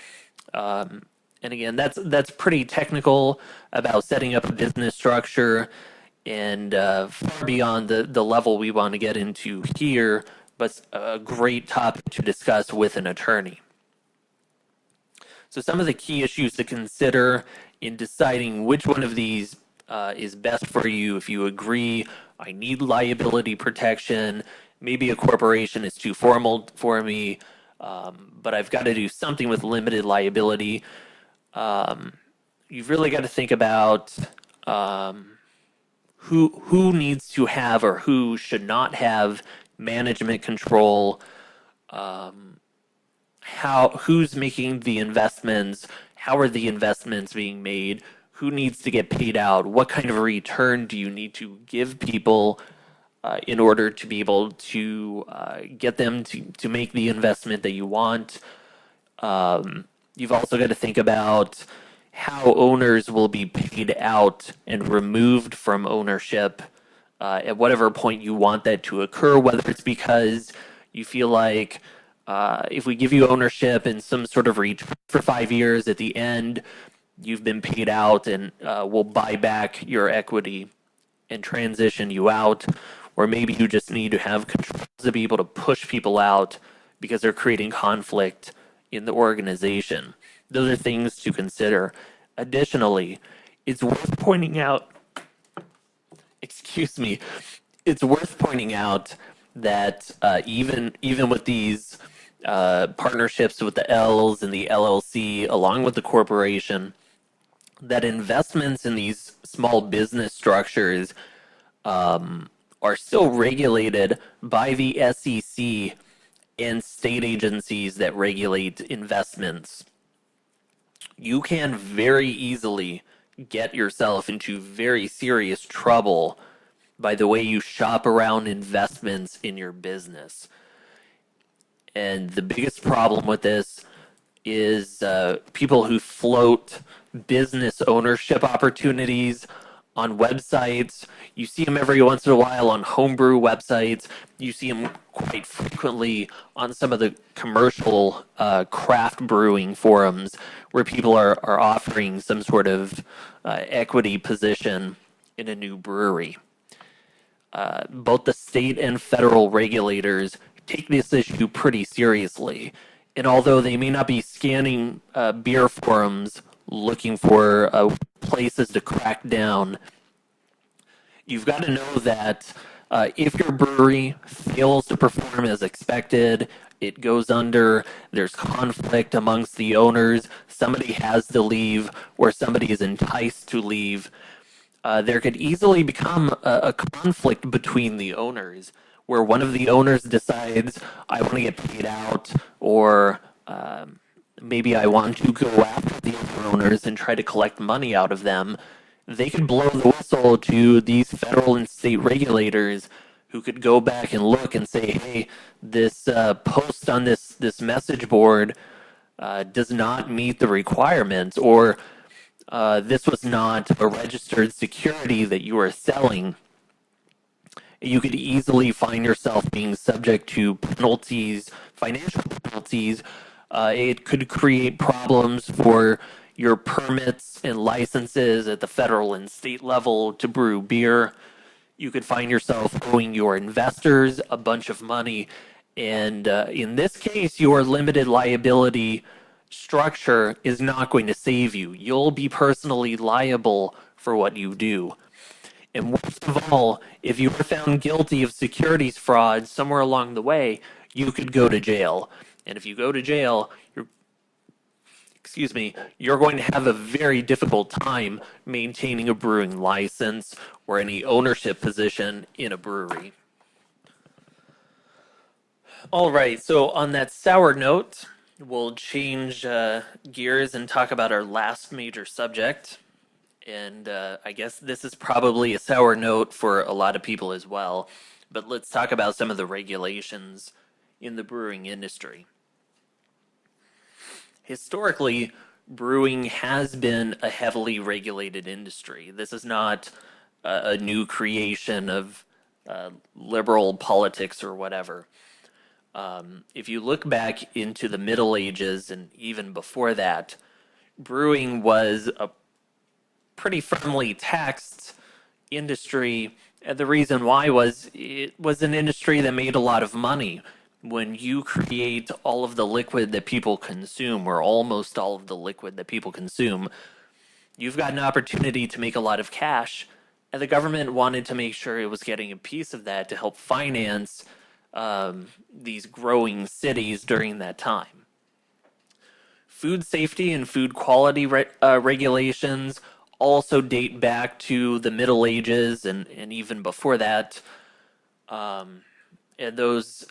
And again, that's pretty technical about setting up a business structure, and far beyond the level we want to get into here, but a great topic to discuss with an attorney. So some of the key issues to consider in deciding which one of these is best for you. If you agree, I need liability protection, maybe a corporation is too formal for me, but I've got to do something with limited liability. You've really got to think about who needs to have or who should not have management control, who's making the investments, how are the investments being made, who needs to get paid out, what kind of a return do you need to give people in order to be able to get them to make the investment that you want. You've also got to think about how owners will be paid out and removed from ownership at whatever point you want that to occur, whether it's because you feel like if we give you ownership in some sort of reach for 5 years, at the end, you've been paid out and we'll buy back your equity and transition you out. Or maybe you just need to have controls to be able to push people out because they're creating conflict in the organization. Those are things to consider. Additionally, it's worth pointing out, excuse me, it's worth pointing out that even with these partnerships with the L's and the LLC, along with the corporation, that investments in these small business structures are still regulated by the SEC and state agencies that regulate investments. You can very easily get yourself into very serious trouble by the way you shop around investments in your business. And the biggest problem with this is people who float business ownership opportunities on websites. You see them every once in a while on homebrew websites. You see them quite frequently on some of the commercial craft brewing forums where people are offering some sort of equity position in a new brewery. Both the state and federal regulators take this issue pretty seriously. And although they may not be scanning beer forums looking for places to crack down, you've got to know that if your brewery fails to perform as expected, it goes under, there's conflict amongst the owners, somebody has to leave, or somebody is enticed to leave, there could easily become a conflict between the owners, where one of the owners decides, I want to get paid out, or maybe I want to go after the other owners and try to collect money out of them. They could blow the whistle to these federal and state regulators who could go back and look and say, hey, this post on this message board does not meet the requirements, or this was not a registered security that you are selling. You could easily find yourself being subject to penalties, financial penalties. It could create problems for your permits and licenses at the federal and state level to brew beer. You could find yourself owing your investors a bunch of money. And in this case, your limited liability structure is not going to save you. You'll be personally liable for what you do. And worst of all, if you were found guilty of securities fraud somewhere along the way, you could go to jail. And if you go to jail, you're going to have a very difficult time maintaining a brewing license or any ownership position in a brewery. All right, so on that sour note, we'll change gears and talk about our last major subject. And I guess this is probably a sour note for a lot of people as well. But let's talk about some of the regulations in the brewing industry. Historically, brewing has been a heavily regulated industry. This is not a new creation of liberal politics or whatever. If you look back into the Middle Ages and even before that, brewing was a pretty firmly taxed industry. And the reason why was it was an industry that made a lot of money. When you create all of the liquid that people consume, or almost all of the liquid that people consume, you've got an opportunity to make a lot of cash. And the government wanted to make sure it was getting a piece of that to help finance these growing cities during that time. Food safety and food quality regulations also date back to the Middle Ages and even before that. And those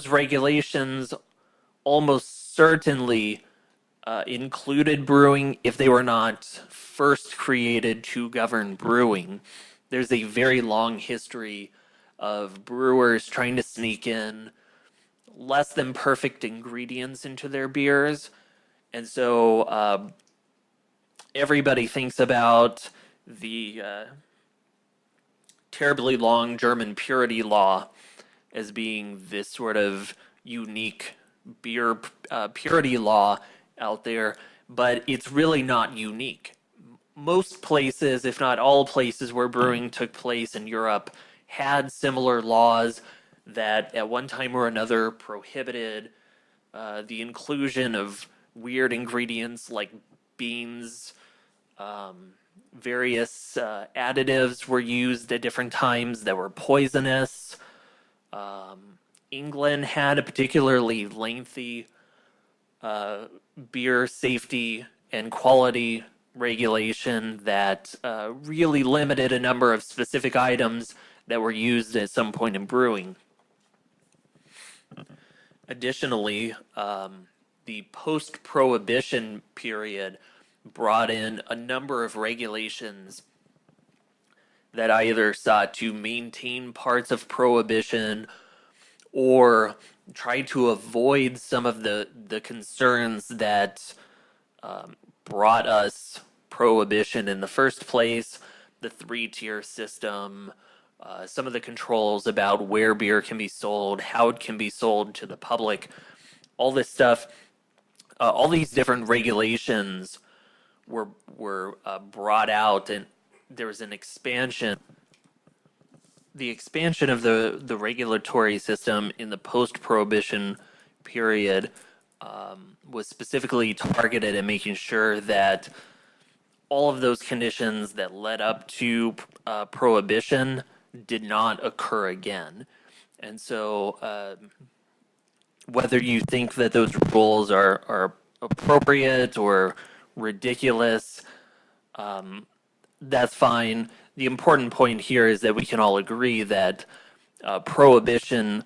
regulations almost certainly included brewing if they were not first created to govern brewing. There's a very long history of brewers trying to sneak in less than perfect ingredients into their beers. And so everybody thinks about the terribly long German purity law as being this sort of unique beer purity law out there, but it's really not unique. Most places, if not all places where brewing took place in Europe, had similar laws that at one time or another prohibited the inclusion of weird ingredients like beans. Various additives were used at different times that were poisonous. England had a particularly lengthy beer safety and quality regulation that really limited a number of specific items that were used at some point in brewing. Additionally, the post-prohibition period brought in a number of regulations that either sought to maintain parts of prohibition or try to avoid some of the concerns that brought us prohibition in the first place, the three-tier system, some of the controls about where beer can be sold, how it can be sold to the public, all this stuff, all these different regulations were brought out, and there was an expansion. The expansion of the regulatory system in the post-prohibition period was specifically targeted at making sure that all of those conditions that led up to prohibition did not occur again. And so whether you think that those rules are appropriate or ridiculous, that's fine. The important point here is that we can all agree that prohibition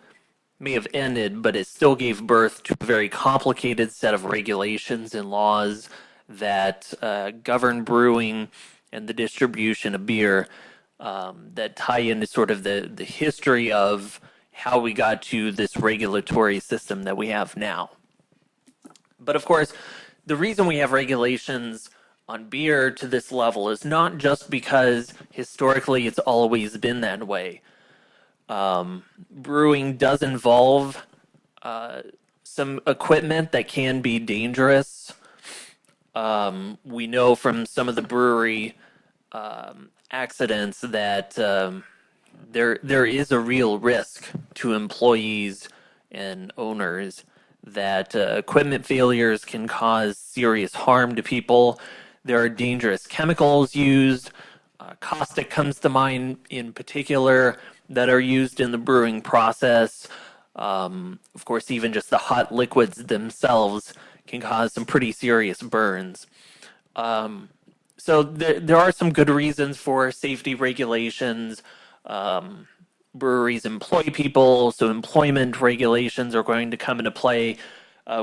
may have ended, but it still gave birth to a very complicated set of regulations and laws that govern brewing and the distribution of beer, that tie into sort of the history of how we got to this regulatory system that we have now. But of course, the reason we have regulations on beer to this level is not just because historically it's always been that way. Brewing does involve some equipment that can be dangerous. We know from some of the brewery accidents that there is a real risk to employees and owners, that equipment failures can cause serious harm to people. There are dangerous chemicals used. Caustic comes to mind in particular, that are used in the brewing process. Of course, even just the hot liquids themselves can cause some pretty serious burns. So there are some good reasons for safety regulations. Breweries employ people, so employment regulations are going to come into play.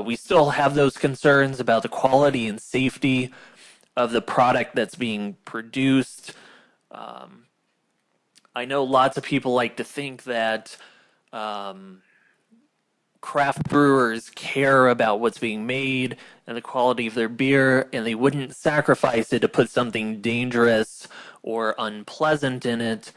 We still have those concerns about the quality and safety of the product that's being produced. I know lots of people like to think that craft brewers care about what's being made and the quality of their beer, and they wouldn't sacrifice it to put something dangerous or unpleasant in it.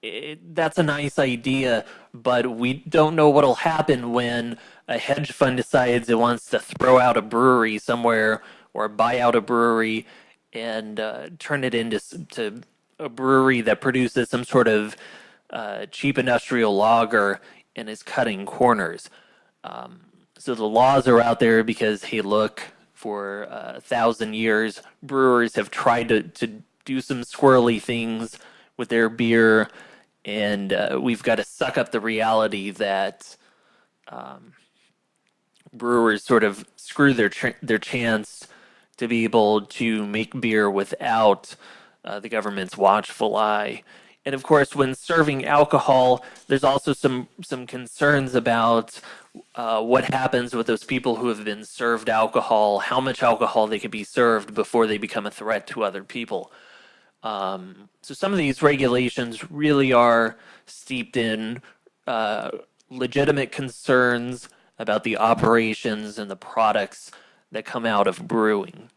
That's a nice idea, but we don't know what'll happen when a hedge fund decides it wants to throw out a brewery somewhere or buy out a brewery and turn it into a brewery that produces some sort of cheap industrial lager and is cutting corners. So the laws are out there because, hey, look, for 1,000 years, brewers have tried to do some squirrely things with their beer, and we've got to suck up the reality that brewers sort of screw their chance to be able to make beer without the government's watchful eye. And of course, when serving alcohol, there's also some concerns about what happens with those people who have been served alcohol, how much alcohol they could be served before they become a threat to other people. So some of these regulations really are steeped in legitimate concerns about the operations and the products that come out of brewing.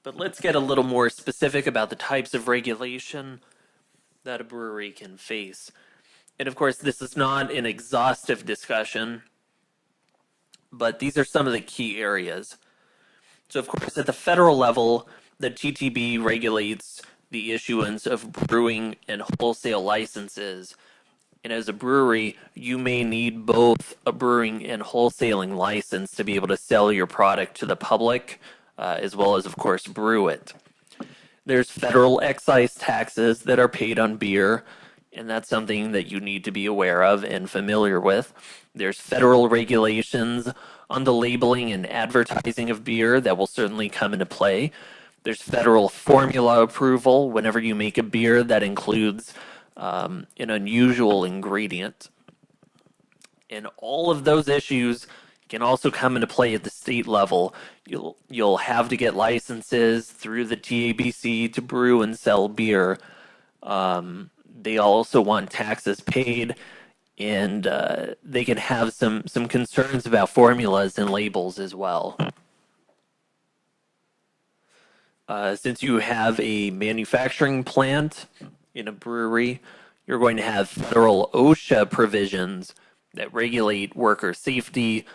But let's get a little more specific about the types of regulation that a brewery can face. And of course, this is not an exhaustive discussion, but these are some of the key areas. So, of course, at the federal level, the TTB regulates the issuance of brewing and wholesale licenses. And as a brewery, you may need both a brewing and wholesaling license to be able to sell your product to the public, as well as, of course, brew it. There's federal excise taxes that are paid on beer, and that's something that you need to be aware of and familiar with. There's federal regulations on the labeling and advertising of beer that will certainly come into play. There's federal formula approval whenever you make a beer that includes an unusual ingredient. And all of those issues can also come into play at the state level. You'll have to get licenses through the TABC to brew and sell beer. They also want taxes paid, and they can have some concerns about formulas and labels as well. Since you have a manufacturing plant in a brewery, you're going to have federal OSHA provisions that regulate worker safety.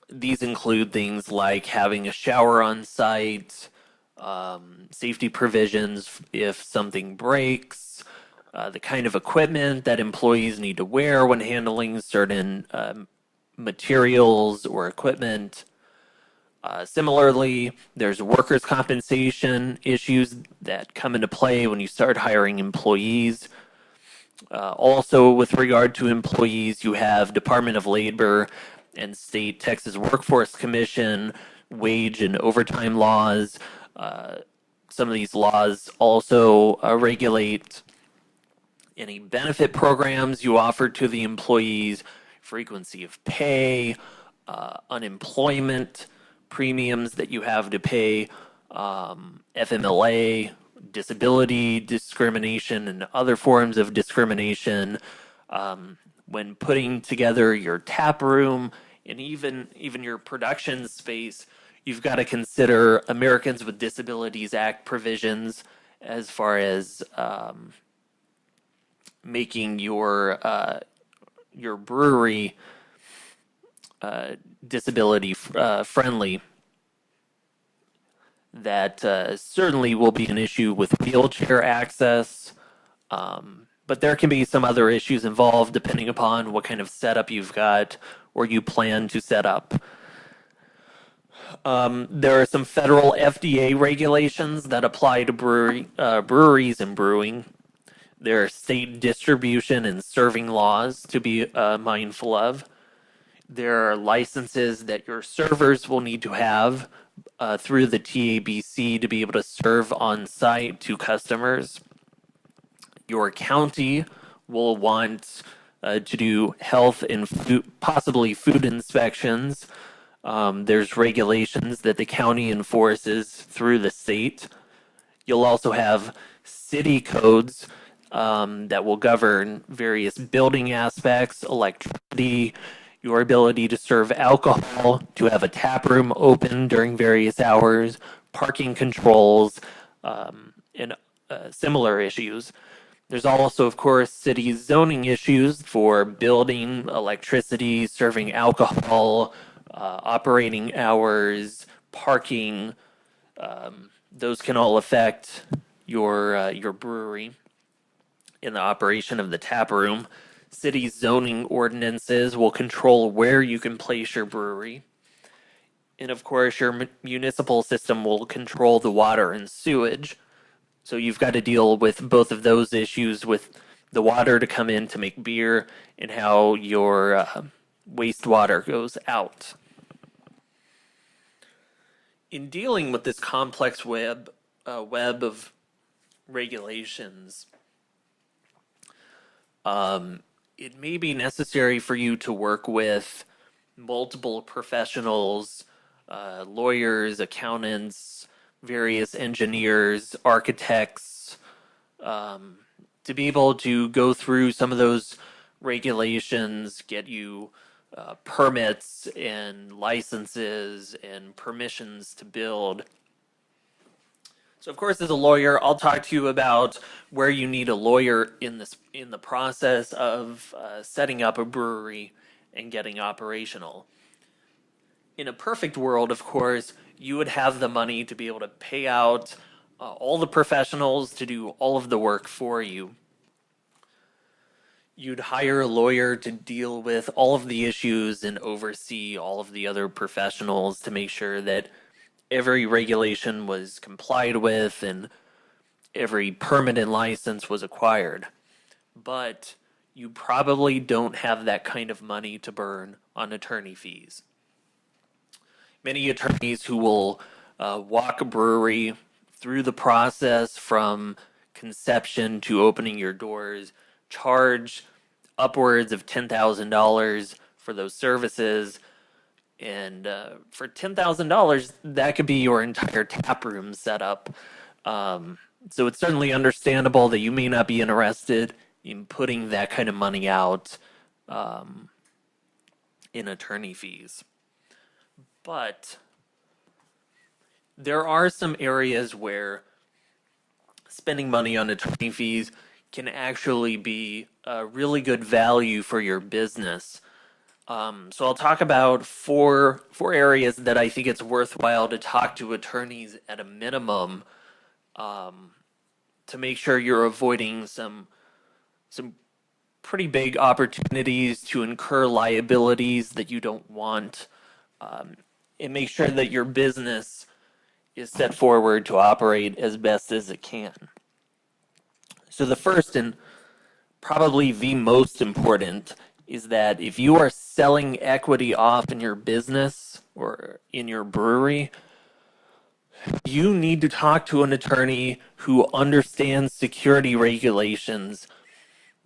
These include things like having a shower on site, safety provisions if something breaks, the kind of equipment that employees need to wear when handling certain materials or equipment. Similarly, there's workers' compensation issues that come into play when you start hiring employees. Also, with regard to employees, you have Department of Labor and State Texas Workforce Commission, wage and overtime laws. Some of these laws also regulate any benefit programs you offer to the employees, frequency of pay, unemployment premiums that you have to pay, FMLA, disability discrimination, and other forms of discrimination. When putting together your tap room and even your production space, you've got to consider Americans with Disabilities Act provisions as far as making your brewery disability friendly. That certainly will be an issue with wheelchair access, but there can be some other issues involved depending upon what kind of setup you've got or you plan to set up. There are some federal FDA regulations that apply to breweries and brewing. There are state distribution and serving laws to be mindful of. There are licenses that your servers will need to have through the TABC to be able to serve on site to customers. Your county will want to do health and possibly food inspections. There's regulations that the county enforces through the state. You'll also have city codes that will govern various building aspects, electricity, your ability to serve alcohol, to have a tap room open during various hours, parking controls, and similar issues. There's also, of course, city zoning issues for building, electricity, serving alcohol, operating hours, parking. Those can all affect your brewery in the operation of the tap room. City zoning ordinances will control where you can place your brewery. And of course, your municipal system will control the water and sewage. So you've got to deal with both of those issues with the water to come in to make beer and how your wastewater goes out. In dealing with this complex web of regulations, it may be necessary for you to work with multiple professionals, lawyers, accountants, various engineers, architects, to be able to go through some of those regulations, get you permits and licenses and permissions to build. So of course, as a lawyer, I'll talk to you about where you need a lawyer in the process of setting up a brewery and getting operational. In a perfect world, of course, you would have the money to be able to pay out all the professionals to do all of the work for you. You'd hire a lawyer to deal with all of the issues and oversee all of the other professionals to make sure that every regulation was complied with and every permit and license was acquired. But you probably don't have that kind of money to burn on attorney fees. Many attorneys who will walk a brewery through the process from conception to opening your doors charge upwards of $10,000 for those services. And for $10,000, that could be your entire tap room setup. So it's certainly understandable that you may not be interested in putting that kind of money out in attorney fees. But there are some areas where spending money on attorney fees can actually be a really good value for your business. So I'll talk about four areas that I think it's worthwhile to talk to attorneys at a minimum to make sure you're avoiding some pretty big opportunities to incur liabilities that you don't want, and make sure that your business is set forward to operate as best as it can. So the first and probably the most important is that if you are selling equity off in your business or in your brewery, you need to talk to an attorney who understands security regulations,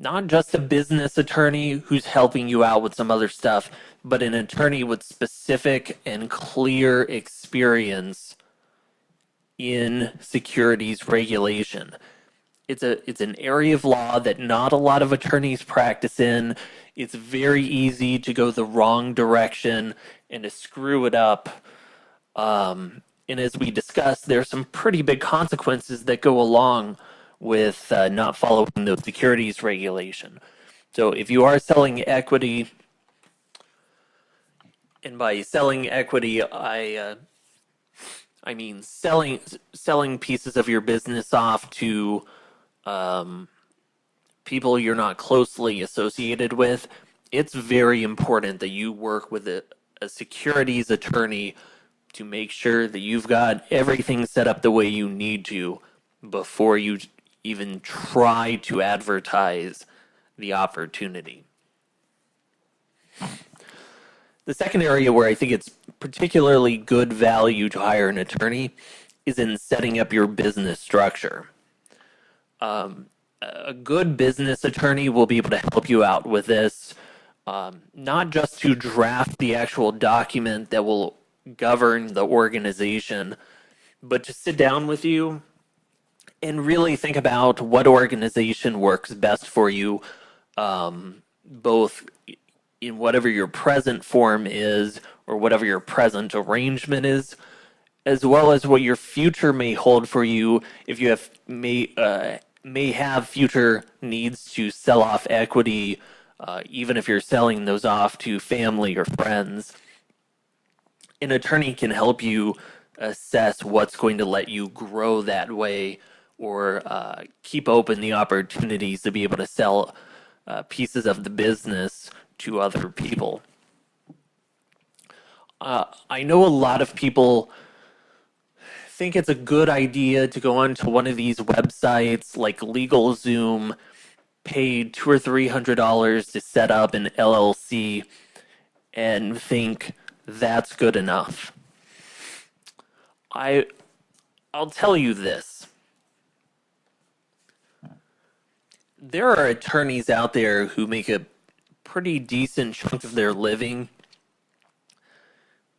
not just a business attorney who's helping you out with some other stuff, but an attorney with specific and clear experience in securities regulation. It's an area of law that not a lot of attorneys practice in. It's very easy to go the wrong direction and to screw it up. And as we discussed, there's some pretty big consequences that go along with not following the securities regulation. So if you are selling equity, and by selling equity, I mean selling pieces of your business off to people you're not closely associated with, it's very important that you work with a securities attorney to make sure that you've got everything set up the way you need to before you even try to advertise the opportunity. The second area where I think it's particularly good value to hire an attorney is in setting up your business structure. A good business attorney will be able to help you out with this, not just to draft the actual document that will govern the organization, but to sit down with you and really think about what organization works best for you, both in whatever your present form is or whatever your present arrangement is, as well as what your future may hold for you if you may have future needs to sell off equity, even if you're selling those off to family or friends. An attorney can help you assess what's going to let you grow that way or keep open the opportunities to be able to sell pieces of the business to other people. I know a lot of people think it's a good idea to go onto one of these websites like LegalZoom, pay $200 or $300 to set up an LLC, and think that's good enough. I'll tell you this. There are attorneys out there who make a pretty decent chunk of their living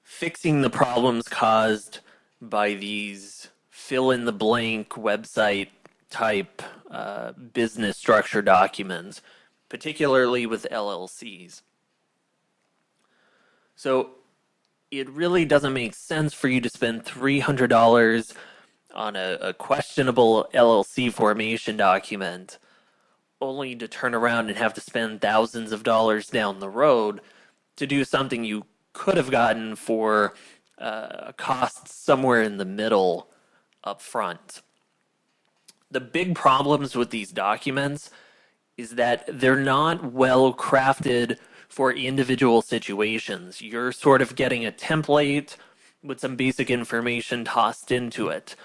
fixing the problems caused by these fill-in-the-blank website type business structure documents, particularly with LLCs. So it really doesn't make sense for you to spend $300 on a questionable LLC formation document only to turn around and have to spend thousands of dollars down the road to do something you could have gotten for a cost somewhere in the middle up front. The big problems with these documents is that they're not well crafted for individual situations. You're sort of getting a template with some basic information tossed into it.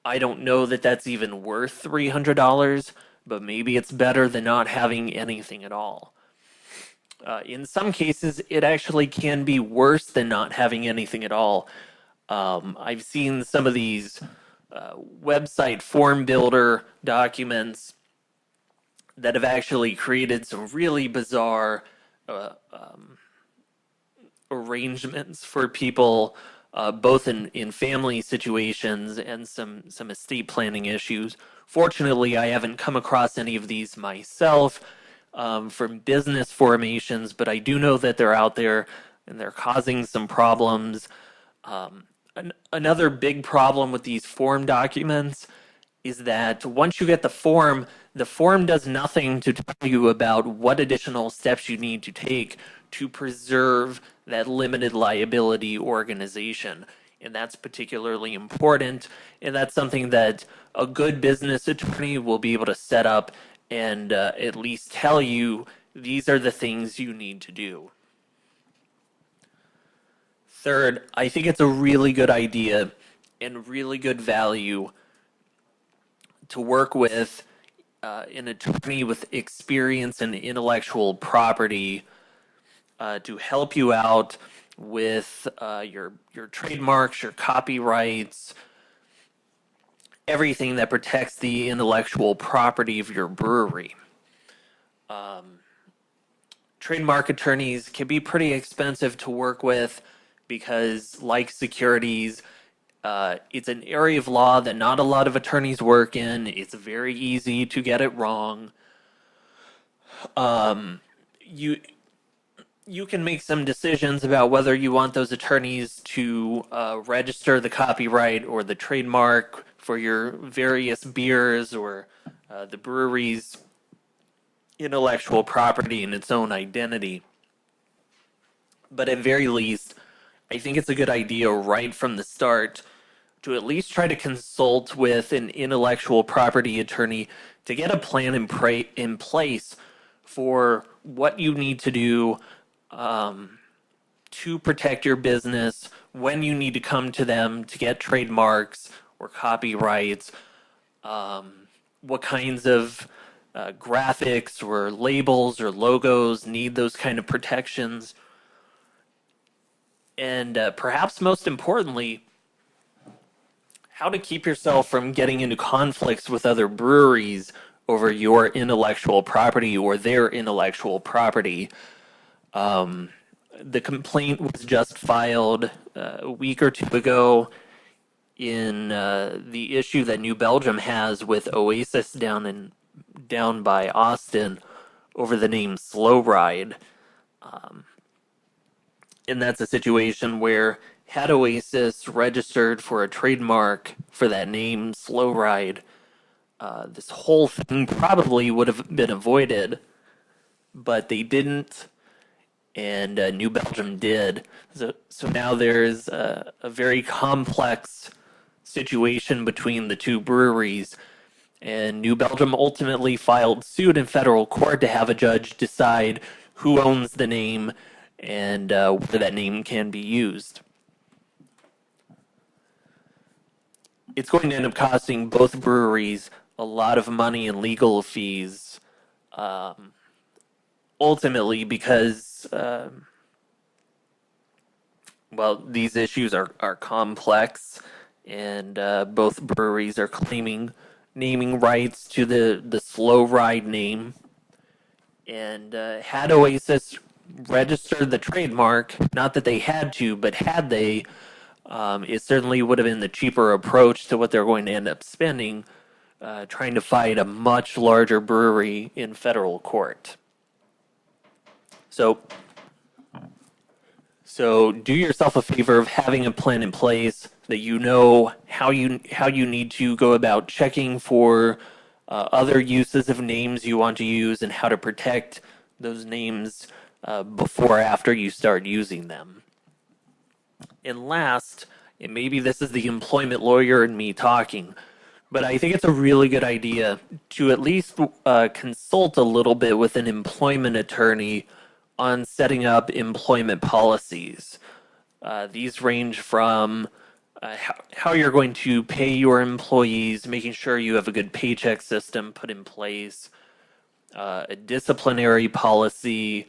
I don't know that that's even worth $300, but maybe it's better than not having anything at all. In some cases, it actually can be worse than not having anything at all. I've seen some of these website form builder documents that have actually created some really bizarre arrangements for people, both in family situations and some estate planning issues. Fortunately, I haven't come across any of these myself from business formations, but I do know that they're out there and they're causing some problems. Another big problem with these form documents is that once you get the form does nothing to tell you about what additional steps you need to take to preserve that limited liability organization. And that's particularly important. And that's something that a good business attorney will be able to set up and at least tell you these are the things you need to do. Third, I think it's a really good idea and really good value to work with an attorney with experience in intellectual property to help you out with your trademarks, your copyrights, everything that protects the intellectual property of your brewery. Trademark attorneys can be pretty expensive to work with because, like securities, it's an area of law that not a lot of attorneys work in. It's very easy to get it wrong. You can make some decisions about whether you want those attorneys to register the copyright or the trademark for your various beers or the brewery's intellectual property and its own identity. But at very least, I think it's a good idea right from the start to at least try to consult with an intellectual property attorney to get a plan in place for what you need to do to protect your business, when you need to come to them to get trademarks or copyrights, what kinds of graphics or labels or logos need those kind of protections. And perhaps most importantly, how to keep yourself from getting into conflicts with other breweries over your intellectual property or their intellectual property. The complaint was just filed a week or two ago in the issue that New Belgium has with Oasis down by Austin over the name Slow Ride. And that's a situation where had Oasis registered for a trademark for that name, Slow Ride, this whole thing probably would have been avoided, but they didn't, and New Belgium did. So now there's a very complex situation between the two breweries, and New Belgium ultimately filed suit in federal court to have a judge decide who owns the name and whether that name can be used. It's going to end up costing both breweries a lot of money in legal fees, ultimately because, these issues are complex, and both breweries are claiming naming rights to the Slow Ride name. And had Oasis registered the trademark, not that they had to, but had they, it certainly would have been the cheaper approach to what they're going to end up spending, trying to fight a much larger brewery in federal court. So So do yourself a favor of having a plan in place that you know how you need to go about checking for other uses of names you want to use and how to protect those names before or after you start using them. And last, and maybe this is the employment lawyer in me talking, but I think it's a really good idea to at least consult a little bit with an employment attorney on setting up employment policies. These range from how you're going to pay your employees, making sure you have a good paycheck system put in place, a disciplinary policy,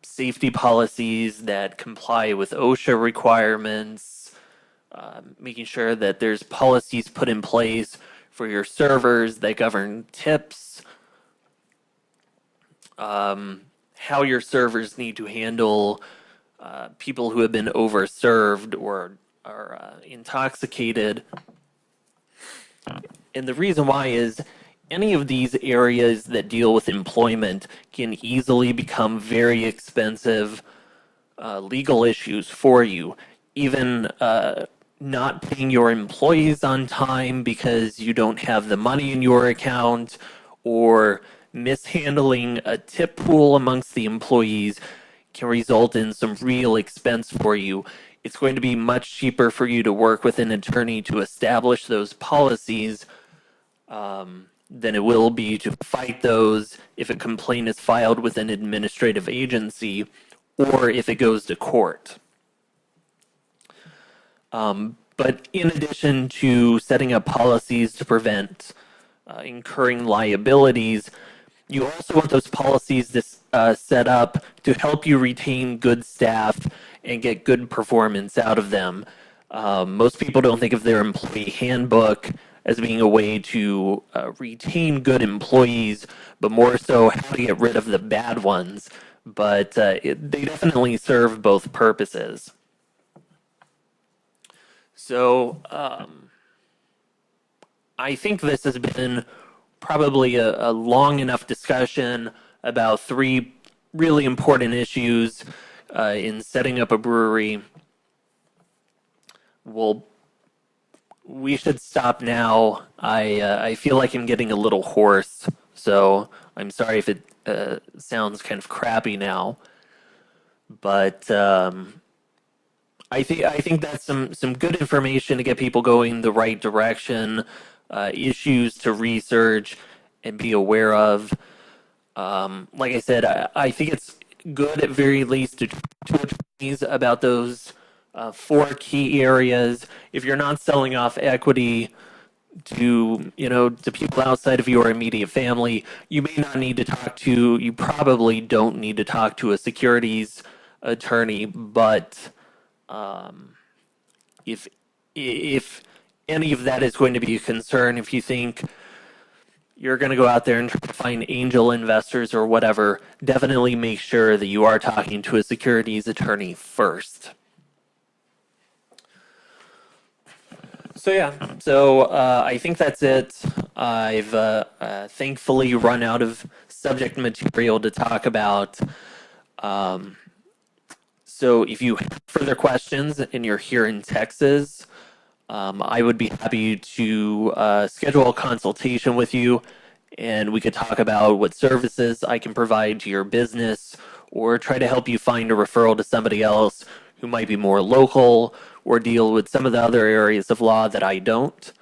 safety policies that comply with OSHA requirements, making sure that there's policies put in place for your servers that govern tips, how your servers need to handle people who have been overserved or are intoxicated. And the reason why is any of these areas that deal with employment can easily become very expensive legal issues for you. Even not paying your employees on time because you don't have the money in your account, or mishandling a tip pool amongst the employees can result in some real expense for you. It's going to be much cheaper for you to work with an attorney to establish those policies than it will be to fight those if a complaint is filed with an administrative agency or if it goes to court. But in addition to setting up policies to prevent incurring liabilities, you also want those policies to set up to help you retain good staff and get good performance out of them. Most people don't think of their employee handbook as being a way to retain good employees, but more so how to get rid of the bad ones. But they definitely serve both purposes. So I think this has been probably a long enough discussion about three really important issues in setting up a brewery. We should stop now. I feel like I'm getting a little hoarse, so I'm sorry if it sounds kind of crappy now. But I think that's some good information to get people going the right direction, issues to research and be aware of. Like I said, I think it's good at very least to attorneys about those four key areas. If you're not selling off equity to people outside of your immediate family, you probably don't need to talk to a securities attorney, but if any of that is going to be a concern, if you think you're going to go out there and try to find angel investors or whatever, definitely make sure that you are talking to a securities attorney first. So I think that's it. I've thankfully run out of subject material to talk about. So if you have further questions and you're here in Texas, I would be happy to schedule a consultation with you, and we could talk about what services I can provide to your business, or try to help you find a referral to somebody else who might be more local or deal with some of the other areas of law that I don't.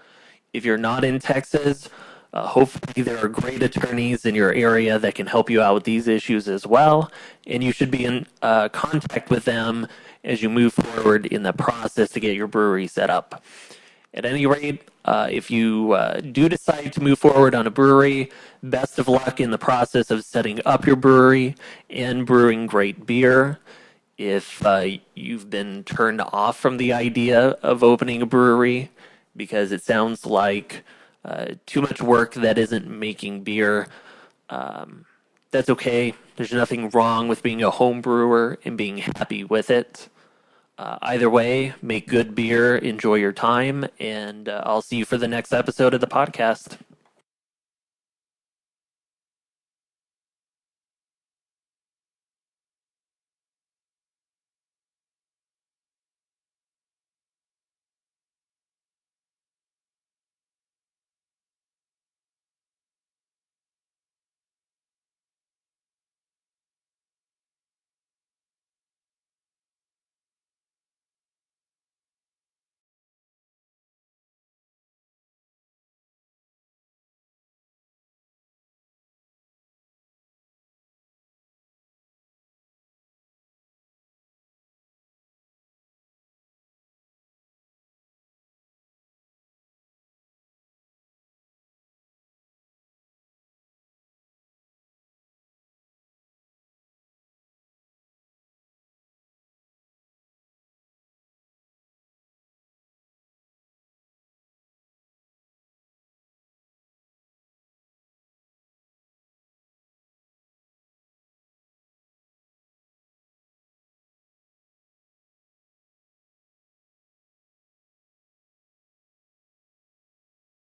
If you're not in Texas, hopefully there are great attorneys in your area that can help you out with these issues as well, and you should be in contact with them as you move forward in the process to get your brewery set up. At any rate, if you do decide to move forward on a brewery, best of luck in the process of setting up your brewery and brewing great beer. If you've been turned off from the idea of opening a brewery because it sounds like too much work that isn't making beer, that's okay. There's nothing wrong with being a home brewer and being happy with it. Either way, make good beer, enjoy your time, and I'll see you for the next episode of the podcast.